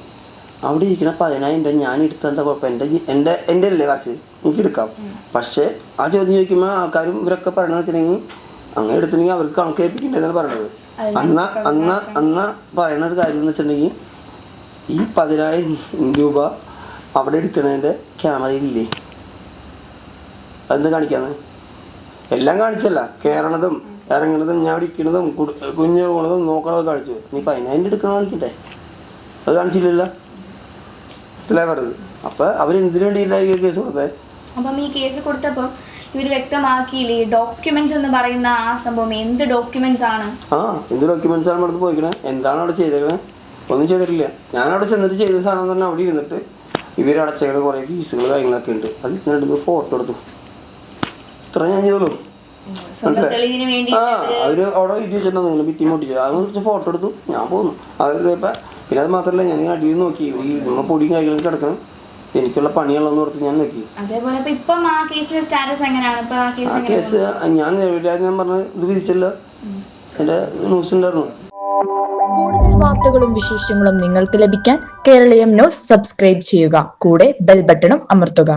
അവിടെ ഇരിക്കുന്ന 10,000 രൂപ ഞാൻ എടുത്തെന്താ കുഴപ്പം, എൻ്റെ അല്ലേ കാശ്, എനിക്ക് എടുക്കാം. പക്ഷേ ആ ചോദ്യം ചോദിക്കുമ്പോൾ ആൾക്കാരും ഇവരൊക്കെ പറയണമെന്ന് വെച്ചിട്ടുണ്ടെങ്കിൽ അങ്ങനെ എടുത്തിട്ടുണ്ടെങ്കിൽ അവർക്ക് കണക്ക് ഏൽപ്പിക്കേണ്ടതെന്നാണ് പറയണത്. അന്ന് പറയുന്ന ഒരു കാര്യം എന്ന് വെച്ചിട്ടുണ്ടെങ്കിൽ ഈ 10,000 രൂപ അവിടെ എടുക്കണതിൻ്റെ ക്യാമറയിലില്ലേ, അതെന്താ കാണിക്കാന്ന്? എല്ലാം കാണിച്ചല്ല, കയറണതും ഇറങ്ങണതും ഞാൻ ഇരിക്കണതും കുഞ്ഞു പോണതും നോക്കണതും കാണിച്ചു. നീ 10,000 എടുക്കണ കാണിക്കട്ടെ, അത് കാണിച്ചില്ലല്ലോ, മനസ്സിലായി പറഞ്ഞത്. അപ്പം അവരെന്തിനു വേണ്ടിയില്ല ഈ കേസ് കൊടുത്തത്? അപ്പം ഈ കേസ് കൊടുത്തപ്പോൾ ഇവർ വ്യക്തമാക്കിയില്ലേ ഡോക്യുമെന്റ്സ് എന്ന് പറയുന്ന ആ സംഭവം എന്ത് ഡോക്യുമെന്റ്സ് ആണ്? എന്ത് ഡോക്യുമെന്റ്സ് ആണ് അവിടെ പോയിക്കണേ, എന്താണ് അവിടെ ചെയ്തേക്കണേ? ഒന്നും ചെയ്തിട്ടില്ല. ഞാനവിടെ ചെന്നിട്ട് ചെയ്ത സാധനം തന്നെ അവിടെ ഇരുന്നിട്ട് ഇവരടച്ചേക്കണ കുറേ ഫീസുകൾ കാര്യങ്ങളൊക്കെ ഉണ്ട്, അത് ഞാൻ ഫോട്ടോ എടുത്തു, ഇത്ര ഞാൻ ചെയ്തോളൂ. അവര് അവിടെ വീട്ടിൽ വെച്ചിട്ടുണ്ടെന്ന് ഭിത്തി മുട്ടിച്ചു, അത് കുറച്ച് ഫോട്ടോ എടുത്തു, ഞാൻ പോന്നു. അത് ഇപ്പം പിന്നെ അത് മാത്രമല്ല, ഞാൻ അടിയിൽ നോക്കി നമ്മൾ പൊടിയും കാര്യങ്ങളും കിടക്കണം, എനിക്കുള്ള പണിയുള്ളതെന്ന് ഓർത്ത് ഞാൻ നോക്കി. കേസ് ഞാൻ ഞാൻ പറഞ്ഞ ഇത് വിധിച്ചല്ലോ, എൻ്റെ ന്യൂസ് ഉണ്ടായിരുന്നു. കൂടുതൽ വാർത്തകളും വിശേഷങ്ങളും നിങ്ങൾക്ക് ലഭിക്കാൻ കേരളീയം ന്യൂസ് സബ്സ്ക്രൈബ് ചെയ്യുക, കൂടെ ബെൽ ബട്ടണും അമർത്തുക.